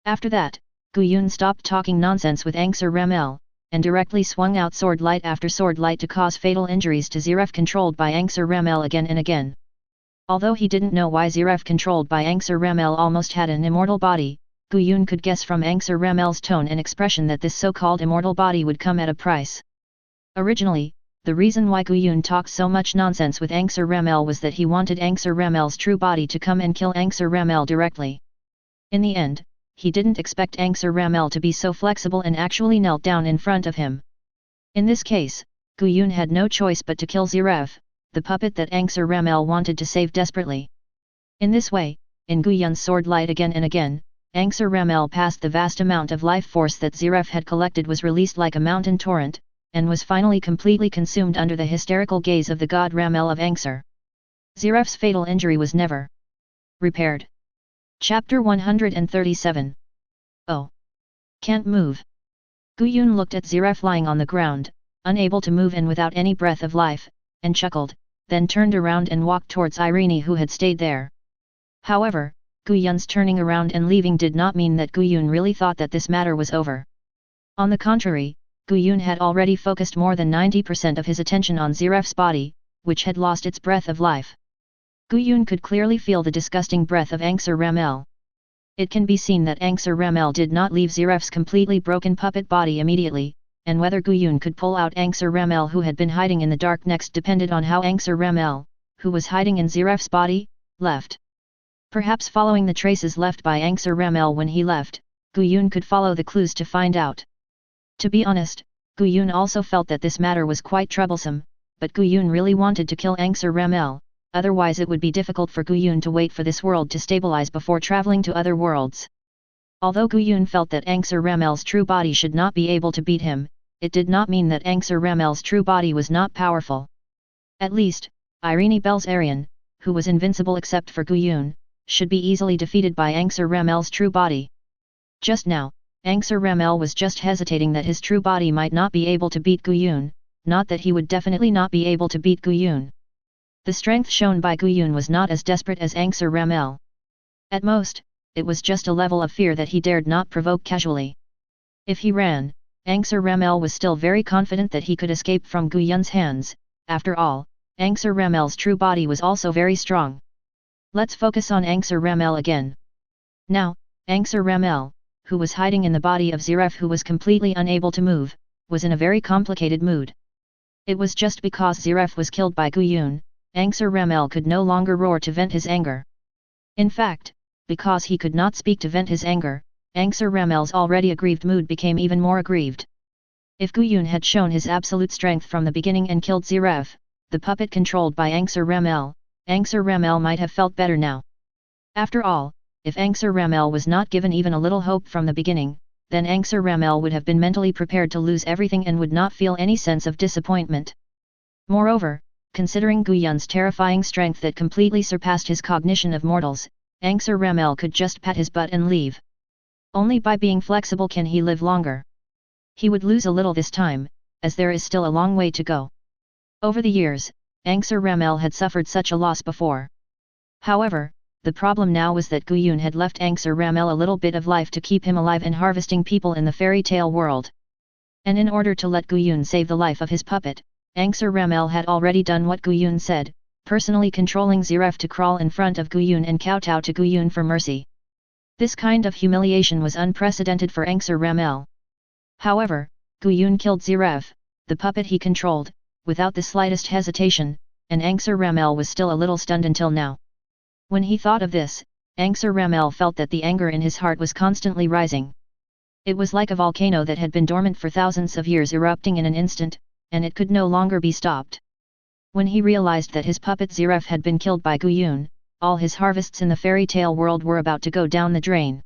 After that, Gu Yun stopped talking nonsense with Angser Ramel, and directly swung out sword light after sword light to cause fatal injuries to Ziref controlled by Angser Ramel again and again. Although he didn't know why Ziref controlled by Angser Ramel almost had an immortal body, Gu Yun could guess from Angser Ramel's tone and expression that this so-called immortal body would come at a price. Originally, the reason why Gu Yun talked so much nonsense with Angser Ramel was that he wanted Angser Ramel's true body to come and kill Angser Ramel directly. In the end, he didn't expect Angser Ramel to be so flexible and actually knelt down in front of him. In this case, Gu Yun had no choice but to kill Ziref, the puppet that Angser Ramel wanted to save desperately. In this way, in Guyun's sword light again and again, Angser Ramel passed the vast amount of life force that Zeref had collected was released like a mountain torrent, and was finally completely consumed under the hysterical gaze of the god Ramel of Angser. Zeref's fatal injury was never repaired. Chapter 137. Oh. Can't move. Guyun looked at Zeref lying on the ground, unable to move and without any breath of life, and chuckled, then turned around and walked towards Irene who had stayed there. However, Guyun's turning around and leaving did not mean that Guyun really thought that this matter was over. On the contrary, Guyun had already focused more than 90% of his attention on Zeref's body, which had lost its breath of life. Guyun could clearly feel the disgusting breath of Angser Ramel. It can be seen that Angser Ramel did not leave Zeref's completely broken puppet body immediately, and whether Guyun could pull out Angser Ramel who had been hiding in the dark next depended on how Angser Ramel, who was hiding in Zeref's body, left. Perhaps following the traces left by Angser Ramel when he left, Guyun could follow the clues to find out. To be honest, Guyun also felt that this matter was quite troublesome, but Guyun really wanted to kill Angser Ramel, otherwise it would be difficult for Guyun to wait for this world to stabilize before traveling to other worlds. Although Guyun felt that Angser Ramel's true body should not be able to beat him, it did not mean that Angser Ramel's true body was not powerful. At least, Irene Belzarian, who was invincible except for Guyun, should be easily defeated by Angser Ramel's true body. Just now, Angser Ramel was just hesitating that his true body might not be able to beat Guyun, not that he would definitely not be able to beat Guyun. The strength shown by Guyun was not as desperate as Angser Ramel. At most, it was just a level of fear that he dared not provoke casually. If he ran, Angser Ramel was still very confident that he could escape from Guyun's hands. After all, Angser Ramel's true body was also very strong. Let's focus on Angser Ramel again. Now, Angser Ramel, who was hiding in the body of Zeref who was completely unable to move, was in a very complicated mood. It was just because Zeref was killed by Guyun, Angser Ramel could no longer roar to vent his anger. In fact, because he could not speak to vent his anger, Angser Ramel's already aggrieved mood became even more aggrieved. If Guyun had shown his absolute strength from the beginning and killed Zeref, the puppet controlled by Angser Ramel might have felt better now. After all, if Angser Ramel was not given even a little hope from the beginning, then Angser Ramel would have been mentally prepared to lose everything and would not feel any sense of disappointment. Moreover, considering Guyun's terrifying strength that completely surpassed his cognition of mortals, Angser Ramel could just pat his butt and leave. Only by being flexible can he live longer. He would lose a little this time, as there is still a long way to go. Over the years, Angser Ramel had suffered such a loss before. However, the problem now was that Guyun had left Angser Ramel a little bit of life to keep him alive and harvesting people in the fairy tale world. And in order to let Guyun save the life of his puppet, Angser Ramel had already done what Guyun said, personally controlling Zeref to crawl in front of Guyun and kowtow to Guyun for mercy. This kind of humiliation was unprecedented for Angser Ramel. However, Guyun killed Zeref, the puppet he controlled, without the slightest hesitation, and Angser Ramel was still a little stunned until now. When he thought of this, Angser Ramel felt that the anger in his heart was constantly rising. It was like a volcano that had been dormant for thousands of years erupting in an instant, and it could no longer be stopped. When he realized that his puppet Zeref had been killed by Guyun, all his harvests in the fairy tale world were about to go down the drain.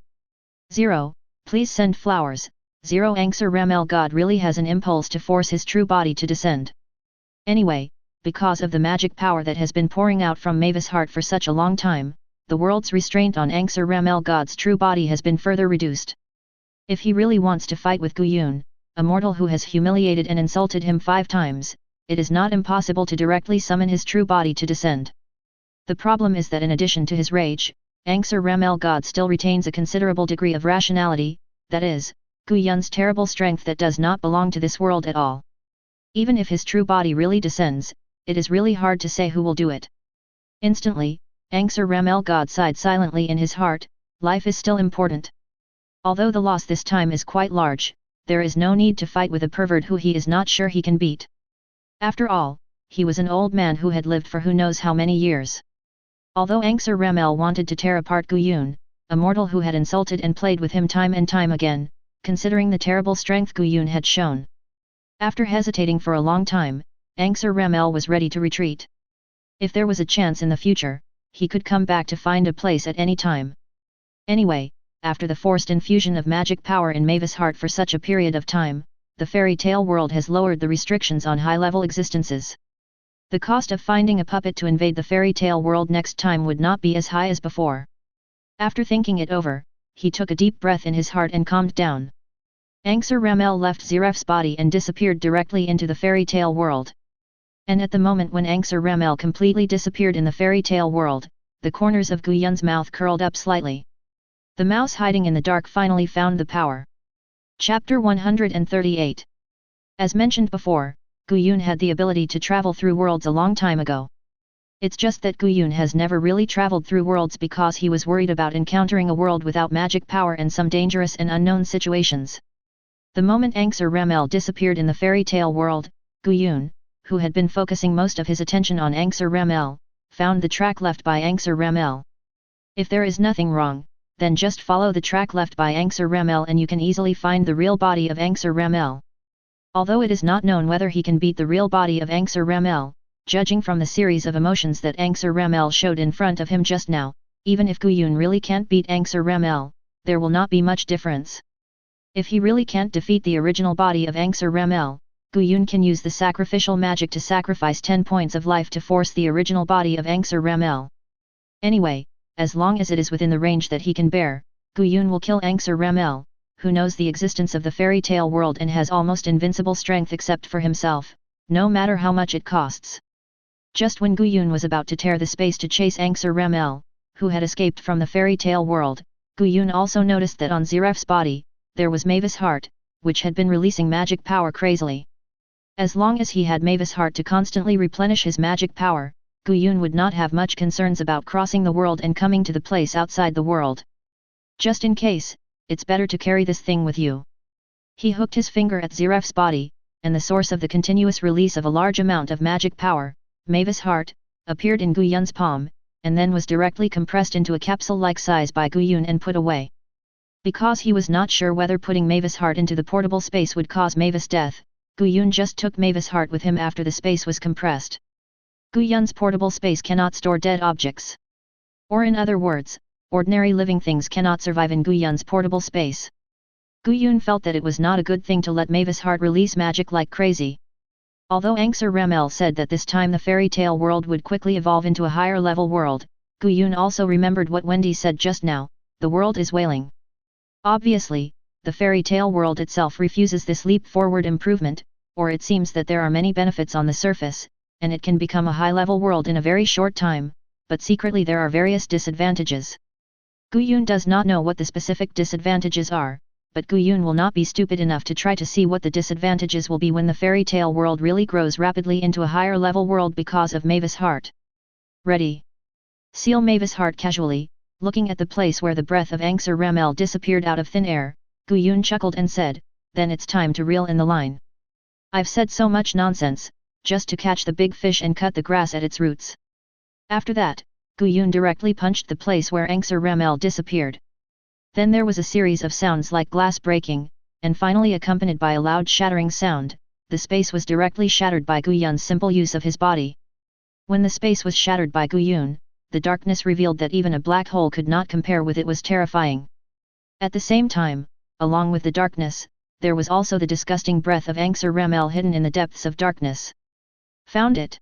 Zero, please send flowers. Zero Angser Ramel God really has an impulse to force his true body to descend. Anyway, because of the magic power that has been pouring out from Mavis' heart for such a long time, the world's restraint on Angser Ramel God's true body has been further reduced. If he really wants to fight with Guyun, a mortal who has humiliated and insulted him 5 times, it is not impossible to directly summon his true body to descend. The problem is that in addition to his rage, Angser Ramel God still retains a considerable degree of rationality, that is, Guyun's terrible strength that does not belong to this world at all. Even if his true body really descends, it is really hard to say who will do it. Instantly, Angser Ramel God sighed silently in his heart, life is still important. Although the loss this time is quite large, there is no need to fight with a pervert who he is not sure he can beat. After all, he was an old man who had lived for who knows how many years. Although Angser Ramel wanted to tear apart Guyun, a mortal who had insulted and played with him time and time again, considering the terrible strength Guyun had shown. After hesitating for a long time, Angser Ramel was ready to retreat. If there was a chance in the future, he could come back to find a place at any time. Anyway, after the forced infusion of magic power in Mavis' heart for such a period of time, the fairy tale world has lowered the restrictions on high-level existences. The cost of finding a puppet to invade the fairy tale world next time would not be as high as before. After thinking it over, he took a deep breath in his heart and calmed down. Anxur Ramel left Ziref's body and disappeared directly into the fairy tale world. And at the moment when Anxur Ramel completely disappeared in the fairy tale world, the corners of Gu Yun's mouth curled up slightly. The mouse hiding in the dark finally found the power. Chapter 138. As mentioned before, Gu Yun had the ability to travel through worlds a long time ago. It's just that Gu Yun has never really traveled through worlds because he was worried about encountering a world without magic power and some dangerous and unknown situations. The moment Anxur Ramel disappeared in the fairy tale world, Gu Yun, who had been focusing most of his attention on Anxur Ramel, found the track left by Anxur Ramel. If there is nothing wrong, then just follow the track left by Anxur Ramel and you can easily find the real body of Anxur Ramel. Although it is not known whether he can beat the real body of Anxur Ramel, judging from the series of emotions that Anxur Ramel showed in front of him just now, even if Gu Yun really can't beat Anxur Ramel, there will not be much difference. If he really can't defeat the original body of Anxur Ramel, Gu Yun can use the sacrificial magic to sacrifice 10 points of life to force the original body of Anxur Ramel. Anyway, as long as it is within the range that he can bear, Gu Yun will kill Anxur Ramel, who knows the existence of the fairy tale world and has almost invincible strength except for himself, no matter how much it costs. Just when Gu Yun was about to tear the space to chase Anxur Ramel, who had escaped from the fairy tale world, Gu Yun also noticed that on Ziref's body, there was Mavis' heart, which had been releasing magic power crazily. As long as he had Mavis' heart to constantly replenish his magic power, Gu Yun would not have much concerns about crossing the world and coming to the place outside the world. Just in case, it's better to carry this thing with you. He hooked his finger at Ziref's body, and the source of the continuous release of a large amount of magic power, Mavis' heart, appeared in Gu Yun's palm, and then was directly compressed into a capsule-like size by Gu Yun and put away. Because he was not sure whether putting Mavis' heart into the portable space would cause Mavis' death, Gu Yun just took Mavis' heart with him after the space was compressed. Gu Yun's portable space cannot store dead objects. Or in other words, ordinary living things cannot survive in Gu Yun's portable space. Gu Yun felt that it was not a good thing to let Mavis' heart release magic like crazy. Although Anxur Ramel said that this time the fairy tale world would quickly evolve into a higher level world, Gu Yun also remembered what Wendy said just now, the world is wailing. Obviously, the fairy tale world itself refuses this leap forward improvement, or it seems that there are many benefits on the surface, and it can become a high-level world in a very short time, but secretly there are various disadvantages. Gu Yun does not know what the specific disadvantages are, but Gu Yun will not be stupid enough to try to see what the disadvantages will be when the fairy tale world really grows rapidly into a higher level world because of Mavis' heart. Ready. Seal Mavis' heart casually. Looking at the place where the breath of Anxur Ramel disappeared out of thin air, Gu Yun chuckled and said, "Then it's time to reel in the line. I've said so much nonsense, just to catch the big fish and cut the grass at its roots." After that, Gu Yun directly punched the place where Anxur Ramel disappeared. Then there was a series of sounds like glass breaking, and finally accompanied by a loud shattering sound, the space was directly shattered by Gu Yun's simple use of his body. When the space was shattered by Gu Yun, the darkness revealed that even a black hole could not compare with it was terrifying. At the same time, along with the darkness, there was also the disgusting breath of Anxur Ramel hidden in the depths of darkness. Found it.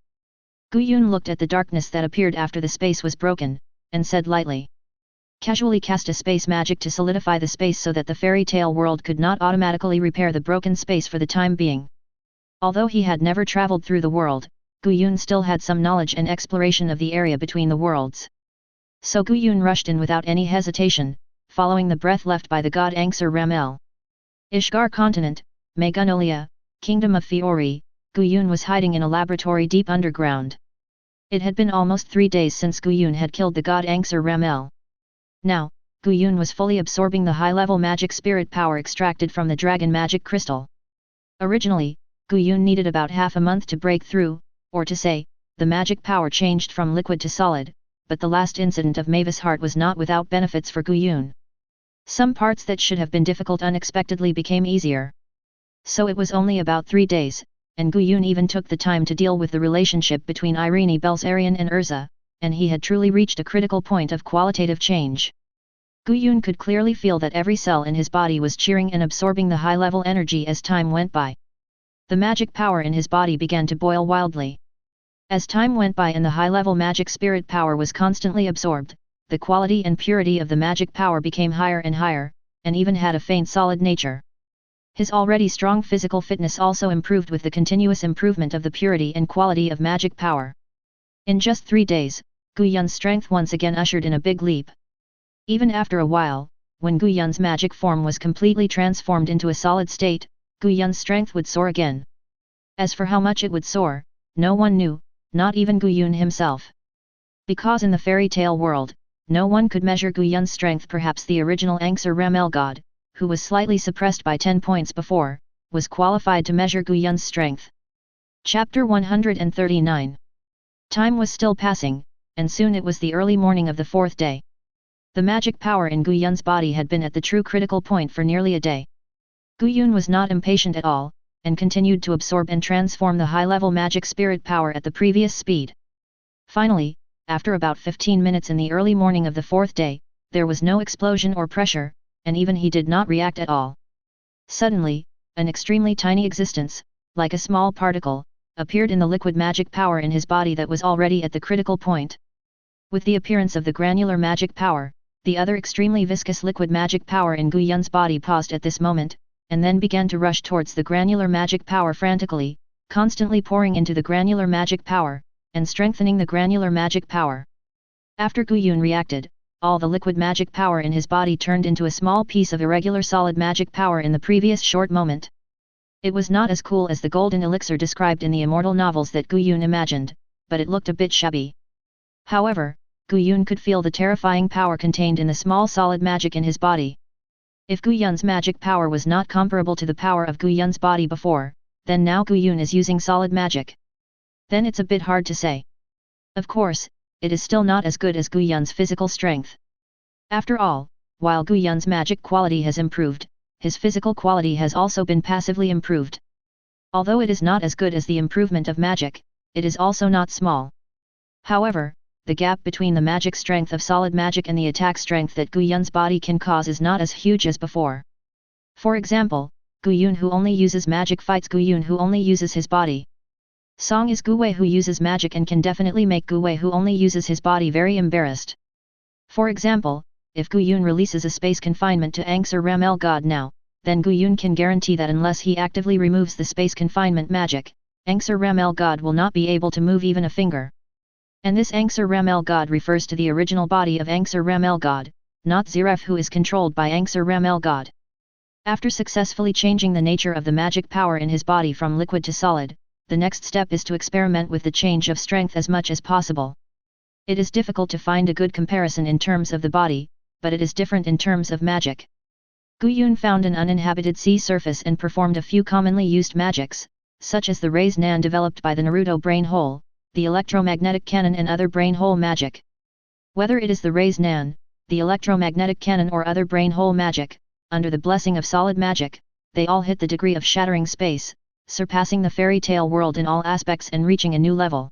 Gu Yun looked at the darkness that appeared after the space was broken, and said lightly. Casually cast a space magic to solidify the space so that the fairy tale world could not automatically repair the broken space for the time being. Although he had never traveled through the world, Gu Yun still had some knowledge and exploration of the area between the worlds. So Gu Yun rushed in without any hesitation, following the breath left by the god Anxur Ramel. Ishgar continent, Magnolia, Kingdom of Fiori, Gu Yun was hiding in a laboratory deep underground. It had been almost 3 days since Gu Yun had killed the god Anxur Ramel. Now, Gu Yun was fully absorbing the high-level magic spirit power extracted from the dragon magic crystal. Originally, Gu Yun needed about half a month to break through, or to say, the magic power changed from liquid to solid, but the last incident of Mavis' heart was not without benefits for Gu Yun. Some parts that should have been difficult unexpectedly became easier. So it was only about 3 days, and Gu Yun even took the time to deal with the relationship between Irene Belzarian and Erza, and he had truly reached a critical point of qualitative change. Gu Yun could clearly feel that every cell in his body was cheering and absorbing the high-level energy as time went by. The magic power in his body began to boil wildly. As time went by and the high-level magic spirit power was constantly absorbed, the quality and purity of the magic power became higher and higher, and even had a faint solid nature. His already strong physical fitness also improved with the continuous improvement of the purity and quality of magic power. In just 3 days, Gu Yun's strength once again ushered in a big leap. Even after a while, when Gu Yun's magic form was completely transformed into a solid state, Gu Yun's strength would soar again. As for how much it would soar, no one knew, not even Gu Yun himself. Because in the fairy tale world, no one could measure Gu Yun's strength. Perhaps the original Angsar Ramel god, who was slightly suppressed by 10 points before, was qualified to measure Gu Yun's strength. Chapter 139. Time was still passing, and soon it was the early morning of the 4th day. The magic power in Gu Yun's body had been at the true critical point for nearly a day. Gu Yun was not impatient at all, and continued to absorb and transform the high-level magic spirit power at the previous speed. Finally, after about 15 minutes in the early morning of the 4th day, there was no explosion or pressure, and even he did not react at all. Suddenly, an extremely tiny existence, like a small particle, appeared in the liquid magic power in his body that was already at the critical point. With the appearance of the granular magic power, the other extremely viscous liquid magic power in Gu Yun's body paused at this moment, and then began to rush towards the granular magic power frantically, constantly pouring into the granular magic power, and strengthening the granular magic power. After Gu Yun reacted, all the liquid magic power in his body turned into a small piece of irregular solid magic power in the previous short moment. It was not as cool as the golden elixir described in the immortal novels that Gu Yun imagined, but it looked a bit shabby. However, Gu Yun could feel the terrifying power contained in the small solid magic in his body. If Gu Yun's magic power was not comparable to the power of Gu Yun's body before, then now Gu Yun is using solid magic. Then it's a bit hard to say. Of course, it is still not as good as Gu Yun's physical strength. After all, while Gu Yun's magic quality has improved, his physical quality has also been passively improved. Although it is not as good as the improvement of magic, it is also not small. However, the gap between the magic strength of solid magic and the attack strength that Gu Yun's body can cause is not as huge as before. For example, Gu Yun who only uses magic fights Gu Yun who only uses his body. Song is Gu Wei who uses magic and can definitely make Gu Wei who only uses his body very embarrassed. For example, if Gu Yun releases a space confinement to Angsar Ramel God now, then Gu Yun can guarantee that unless he actively removes the space confinement magic, Angsar Ramel God will not be able to move even a finger. And this Angsar Ramel God refers to the original body of Angsar Ramel God, not Ziref who is controlled by Angsar Ramel God. After successfully changing the nature of the magic power in his body from liquid to solid, the next step is to experiment with the change of strength as much as possible. It is difficult to find a good comparison in terms of the body, but it is different in terms of magic. Gu Yun found an uninhabited sea surface and performed a few commonly used magics, such as the Raise Nan developed by the Naruto brain hole, the electromagnetic cannon and other brain hole magic. Whether it is the Raise Nan, the electromagnetic cannon or other brain hole magic, under the blessing of solid magic, they all hit the degree of shattering space, surpassing the fairy tale world in all aspects and reaching a new level.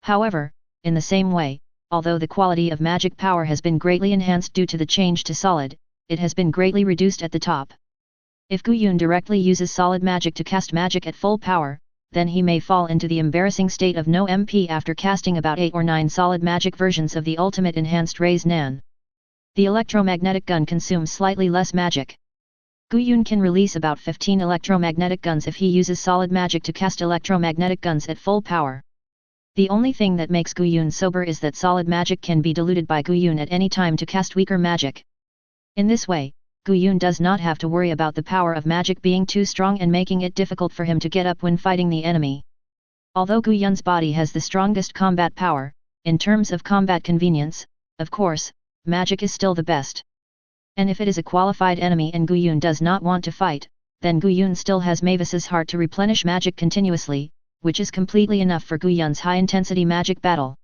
However, in the same way, although the quality of magic power has been greatly enhanced due to the change to solid, it has been greatly reduced at the top. If Gu Yun directly uses solid magic to cast magic at full power, then he may fall into the embarrassing state of no MP after casting about 8 or 9 solid magic versions of the ultimate enhanced Raise Nan. The electromagnetic gun consumes slightly less magic. Gu Yun can release about 15 electromagnetic guns if he uses solid magic to cast electromagnetic guns at full power. The only thing that makes Gu Yun sober is that solid magic can be diluted by Gu Yun at any time to cast weaker magic. In this way, Gu Yun does not have to worry about the power of magic being too strong and making it difficult for him to get up when fighting the enemy. Although Gu Yun's body has the strongest combat power, in terms of combat convenience, of course, magic is still the best. And if it is a qualified enemy and Gu Yun does not want to fight, then Gu Yun still has Mavis's heart to replenish magic continuously, which is completely enough for Gu Yun's high-intensity magic battle.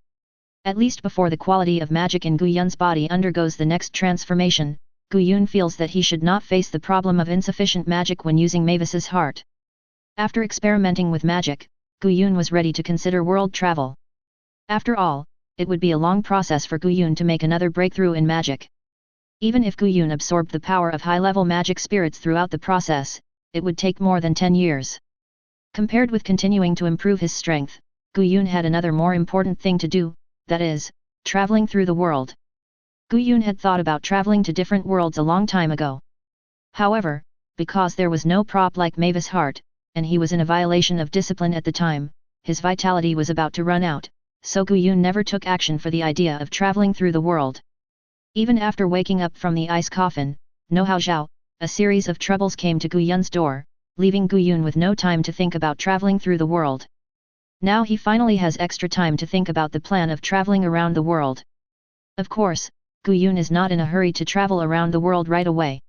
At least before the quality of magic in Gu Yun's body undergoes the next transformation, Gu Yun feels that he should not face the problem of insufficient magic when using Mavis's heart. After experimenting with magic, Guyun was ready to consider world travel. After all, it would be a long process for Guyun to make another breakthrough in magic. Even if Guyun absorbed the power of high-level magic spirits throughout the process, it would take more than 10 years. Compared with continuing to improve his strength, Guyun had another more important thing to do, that is, traveling through the world. Guyun had thought about traveling to different worlds a long time ago. However, because there was no prop like Mavis' heart, and he was in a violation of discipline at the time, his vitality was about to run out, so Guyun never took action for the idea of traveling through the world. Even after waking up from the ice coffin, no how Zhao, a series of troubles came to Guyun's door, leaving Guyun with no time to think about traveling through the world. Now he finally has extra time to think about the plan of traveling around the world. Of course, Guyun is not in a hurry to travel around the world right away.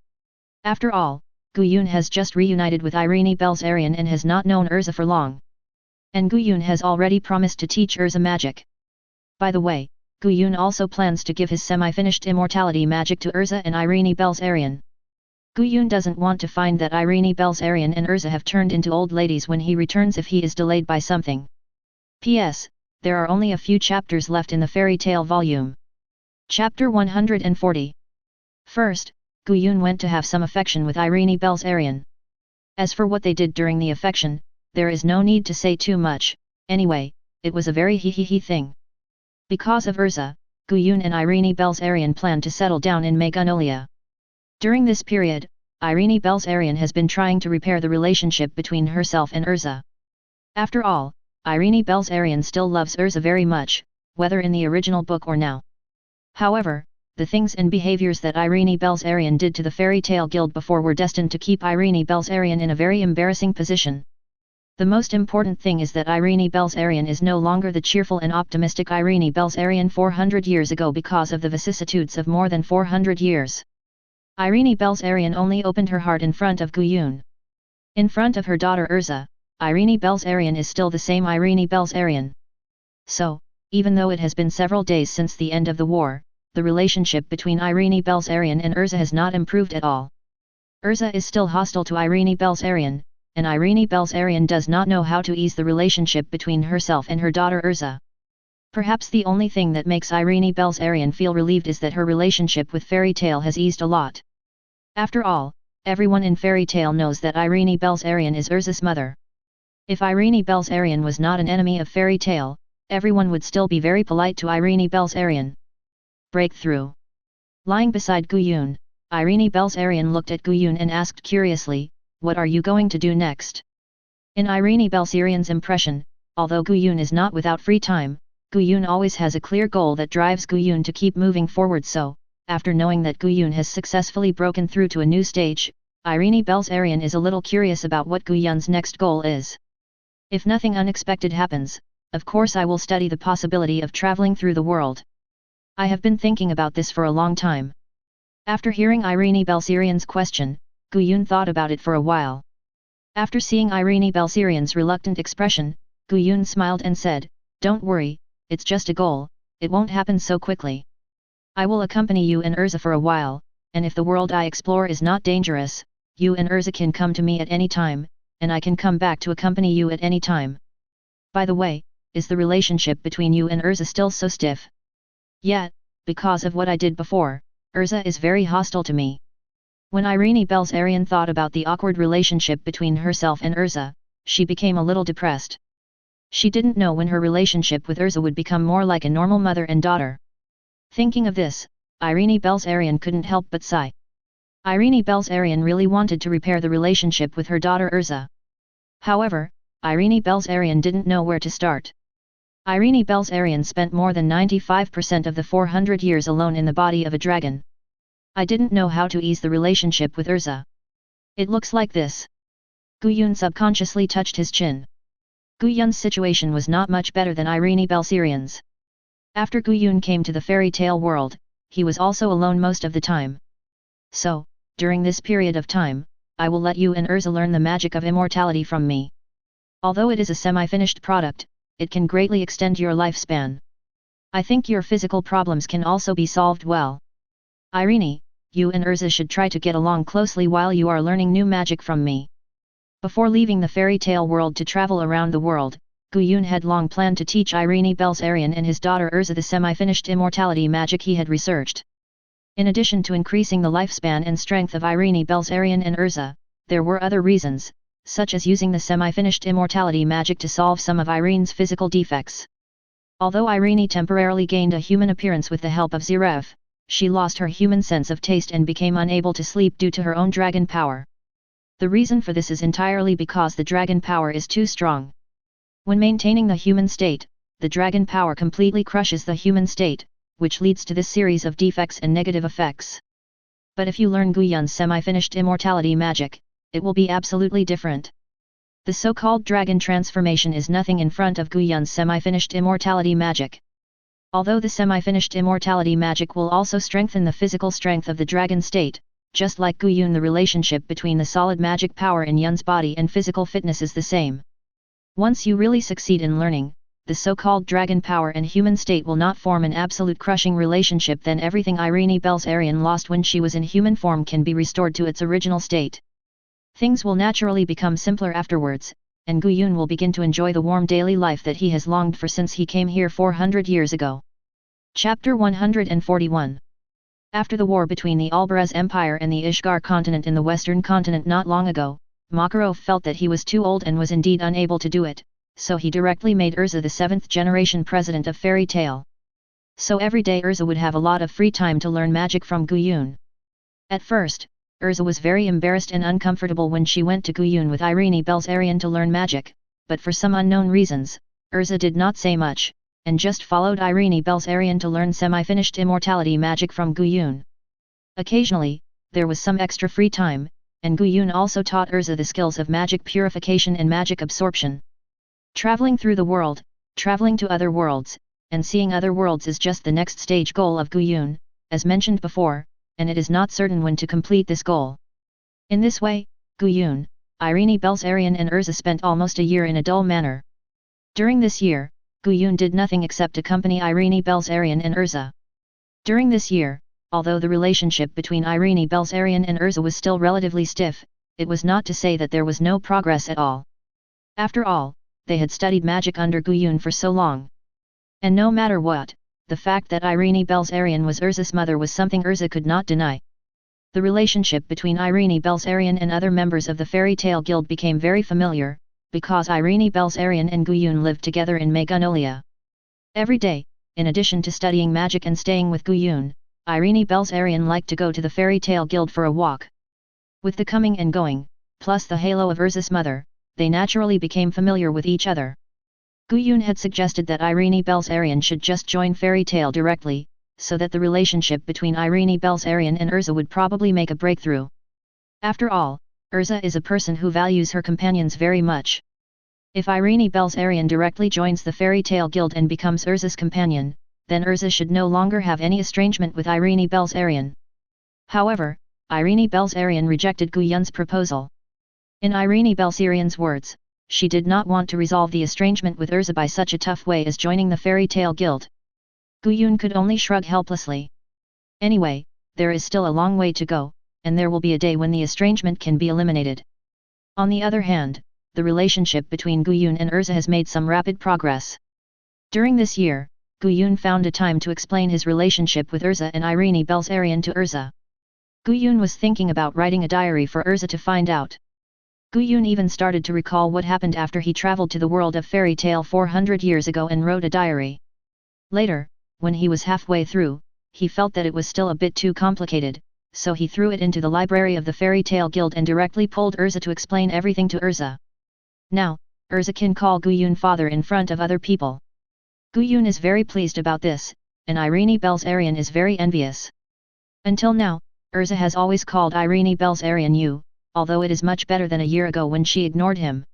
After all, Guyun has just reunited with Irene Belzarian and has not known Erza for long. And Guyun has already promised to teach Erza magic. By the way, Guyun also plans to give his semi-finished immortality magic to Erza and Irene Belzarian. Guyun doesn't want to find that Irene Belzarian and Erza have turned into old ladies when he returns if he is delayed by something. P.S. There are only a few chapters left in the fairy tale volume. Chapter 140. First, Guyun went to have some affection with Irene Belzarian. As for what they did during the affection, there is no need to say too much, anyway, it was a very hee thing. Because of Erza, Guyun and Irene Belzarian planned to settle down in Magnolia. During this period, Irene Belzarian has been trying to repair the relationship between herself and Erza. After all, Irene Belzarian still loves Erza very much, whether in the original book or now. However, the things and behaviors that Irene Belzarian did to the Fairy Tale Guild before were destined to keep Irene Belzarian in a very embarrassing position. The most important thing is that Irene Belzarian is no longer the cheerful and optimistic Irene Belzarian 400 years ago because of the vicissitudes of more than 400 years. Irene Belzarian only opened her heart in front of Guyun. In front of her daughter Erza, Irene Belzarian is still the same Irene Belzarian. So, even though it has been several days since the end of the war, the relationship between Irene Belzarian and Erza has not improved at all. Erza is still hostile to Irene Belzarian, and Irene Belzarian does not know how to ease the relationship between herself and her daughter Erza. Perhaps the only thing that makes Irene Belzarian feel relieved is that her relationship with Fairy Tail has eased a lot. After all, everyone in Fairy Tail knows that Irene Belzarian is Erza's mother. If Irene Belzarian was not an enemy of Fairy Tail, everyone would still be very polite to Irene Belzarian. Breakthrough. Lying beside Guyun, Irene Belzarian looked at Guyun and asked curiously, "What are you going to do next?" In Irene Belzarian's impression, although Guyun is not without free time, Guyun always has a clear goal that drives Guyun to keep moving forward. So, after knowing that Guyun has successfully broken through to a new stage, Irene Belzarian is a little curious about what Guyun's next goal is. If nothing unexpected happens, of course I will study the possibility of traveling through the world. I have been thinking about this for a long time. After hearing Irene Belzarian's question, Guyun thought about it for a while. After seeing Irene Belzarian's reluctant expression, Guyun smiled and said, "Don't worry, it's just a goal, it won't happen so quickly. I will accompany you and Erza for a while, and if the world I explore is not dangerous, you and Erza can come to me at any time, and I can come back to accompany you at any time. By the way, is the relationship between you and Erza still so stiff?" "Yet, because of what I did before, Erza is very hostile to me." When Irene Belzarian thought about the awkward relationship between herself and Erza, she became a little depressed. She didn't know when her relationship with Erza would become more like a normal mother and daughter. Thinking of this, Irene Belzarian couldn't help but sigh. Irene Belzarian really wanted to repair the relationship with her daughter Erza. However, Irene Belzarian didn't know where to start. Irene Belzarian spent more than 95% of the 400 years alone in the body of a dragon. "I didn't know how to ease the relationship with Erza. It looks like this." Guyun subconsciously touched his chin. Guyun's situation was not much better than Irene Belzarian's. After Guyun came to the fairy tale world, he was also alone most of the time. "So, during this period of time, I will let you and Erza learn the magic of immortality from me. Although it is a semi-finished product, it can greatly extend your lifespan. I think your physical problems can also be solved well. Irene, you and Erza should try to get along closely while you are learning new magic from me." Before leaving the fairy tale world to travel around the world, Guyun had long planned to teach Irene Belzarian and his daughter Erza the semi-finished immortality magic he had researched. In addition to increasing the lifespan and strength of Irene Belzarian and Erza, there were other reasons, such as using the semi-finished immortality magic to solve some of Irene's physical defects. Although Irene temporarily gained a human appearance with the help of Zeref, she lost her human sense of taste and became unable to sleep due to her own dragon power. The reason for this is entirely because the dragon power is too strong. When maintaining the human state, the dragon power completely crushes the human state, which leads to this series of defects and negative effects. But if you learn Guyun's semi-finished immortality magic, it will be absolutely different. The so-called dragon transformation is nothing in front of Guyun's semi-finished immortality magic. Although the semi-finished immortality magic will also strengthen the physical strength of the dragon state, just like Guyun, the relationship between the solid magic power in Yun's body and physical fitness is the same. Once you really succeed in learning, the so-called dragon power and human state will not form an absolute crushing relationship, then everything Irene Belzarian lost when she was in human form can be restored to its original state. Things will naturally become simpler afterwards, and Guyun will begin to enjoy the warm daily life that he has longed for since he came here 400 years ago. Chapter 141. After the war between the Albarez Empire and the Ishgar continent in the western continent not long ago, Makarov felt that he was too old and was indeed unable to do it, so he directly made Erza the 7th generation president of Fairy Tale. So every day Erza would have a lot of free time to learn magic from Guyun. At first, Erza was very embarrassed and uncomfortable when she went to Guyun with Irene Belzarian to learn magic, but for some unknown reasons, Erza did not say much, and just followed Irene Belzarian to learn semi-finished immortality magic from Guyun. Occasionally, there was some extra free time, and Guyun also taught Erza the skills of magic purification and magic absorption. Traveling through the world, traveling to other worlds, and seeing other worlds is just the next stage goal of Guyun, as mentioned before, and it is not certain when to complete this goal. In this way, Guyun, Irene Belzarian and Erza spent almost a year in a dull manner. During this year, Guyun did nothing except accompany Irene Belzarian and Erza. During this year, although the relationship between Irene Belzarian and Erza was still relatively stiff, it was not to say that there was no progress at all. After all, they had studied magic under Guyun for so long. And no matter what, the fact that Irene Belzarian was Erza's mother was something Erza could not deny. The relationship between Irene Belzarian and other members of the Fairy Tale Guild became very familiar, because Irene Belzarian and Guyun lived together in Magnolia. Every day, in addition to studying magic and staying with Guyun, Irene Belzarian liked to go to the Fairy Tale Guild for a walk. With the coming and going, plus the halo of Erza's mother, they naturally became familiar with each other. Guyun had suggested that Irene Belzarian should just join Fairy Tale directly, so that the relationship between Irene Belzarian and Erza would probably make a breakthrough. After all, Erza is a person who values her companions very much. If Irene Belzarian directly joins the Fairy Tale Guild and becomes Erza's companion, then Erza should no longer have any estrangement with Irene Belzarian. However, Irene Belzarian rejected Guyun's proposal. In Irene Belzarian's words, she did not want to resolve the estrangement with Erza by such a tough way as joining the Fairy Tale Guild. Guyun could only shrug helplessly. Anyway, there is still a long way to go, and there will be a day when the estrangement can be eliminated. On the other hand, the relationship between Guyun and Erza has made some rapid progress. During this year, Guyun found a time to explain his relationship with Erza and Irene Belzarian to Erza. Guyun was thinking about writing a diary for Erza to find out. Guyun even started to recall what happened after he traveled to the world of Fairy Tale 400 years ago and wrote a diary. Later, when he was halfway through, he felt that it was still a bit too complicated, so he threw it into the library of the Fairy Tale Guild and directly pulled Erza to explain everything to Erza. Now, Erza can call Guyun father in front of other people. Guyun is very pleased about this, and Irene Belzarian is very envious. Until now, Erza has always called Irene Belzarian you, although it is much better than a year ago when she ignored him.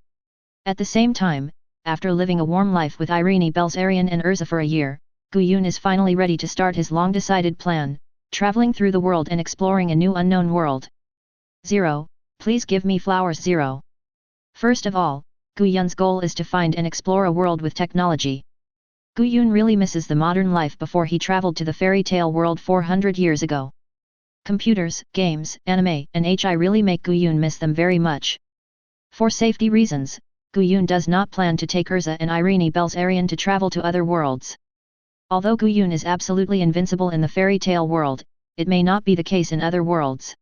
At the same time, after living a warm life with Irene Belzarian and Erza for a year, Guyun is finally ready to start his long-decided plan, traveling through the world and exploring a new unknown world. Zero, please give me flowers. Zero. First of all, Guyun's goal is to find and explore a world with technology. Guyun really misses the modern life before he traveled to the fairy tale world 400 years ago. Computers, games, anime, and HI really make Guyun miss them very much. For safety reasons, Guyun does not plan to take Erza and Irene Belzarian to travel to other worlds. Although Guyun is absolutely invincible in the fairy tale world, it may not be the case in other worlds.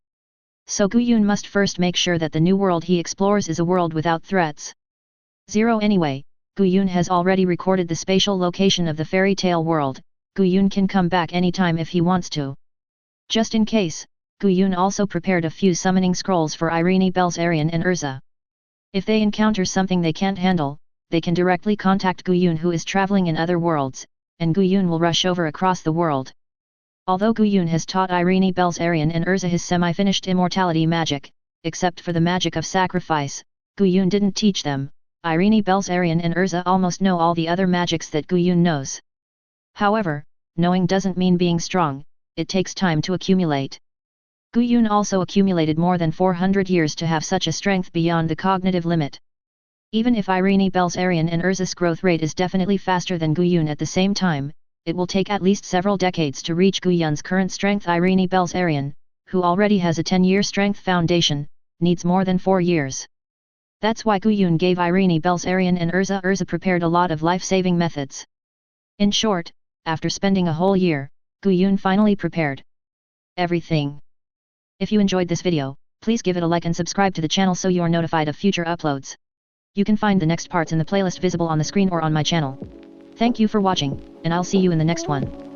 So Guyun must first make sure that the new world he explores is a world without threats. Anyway, Guyun has already recorded the spatial location of the fairy tale world. Guyun can come back anytime if he wants to. Just in case, Guyun also prepared a few summoning scrolls for Irene Belzarian and Erza. If they encounter something they can't handle, they can directly contact Guyun who is traveling in other worlds, and Guyun will rush over across the world. Although Guyun has taught Irene Belzarian and Erza his semi-finished immortality magic, except for the magic of sacrifice, Guyun didn't teach them. Irene Belzarian and Erza almost know all the other magics that Guyun knows. However, knowing doesn't mean being strong, it takes time to accumulate. Guyun also accumulated more than 400 years to have such a strength beyond the cognitive limit. Even if Irene Belzarian and Erza's growth rate is definitely faster than Guyun at the same time, it will take at least several decades to reach Guyun's current strength. Irene Belzarian, who already has a 10-year strength foundation, needs more than 4 years. That's why Guyun gave Irene Belzarian and Erza. Erza prepared a lot of life-saving methods. In short, after spending a whole year, Guyun finally prepared everything. If you enjoyed this video, please give it a like and subscribe to the channel so you are notified of future uploads. You can find the next parts in the playlist visible on the screen or on my channel. Thank you for watching, and I'll see you in the next one.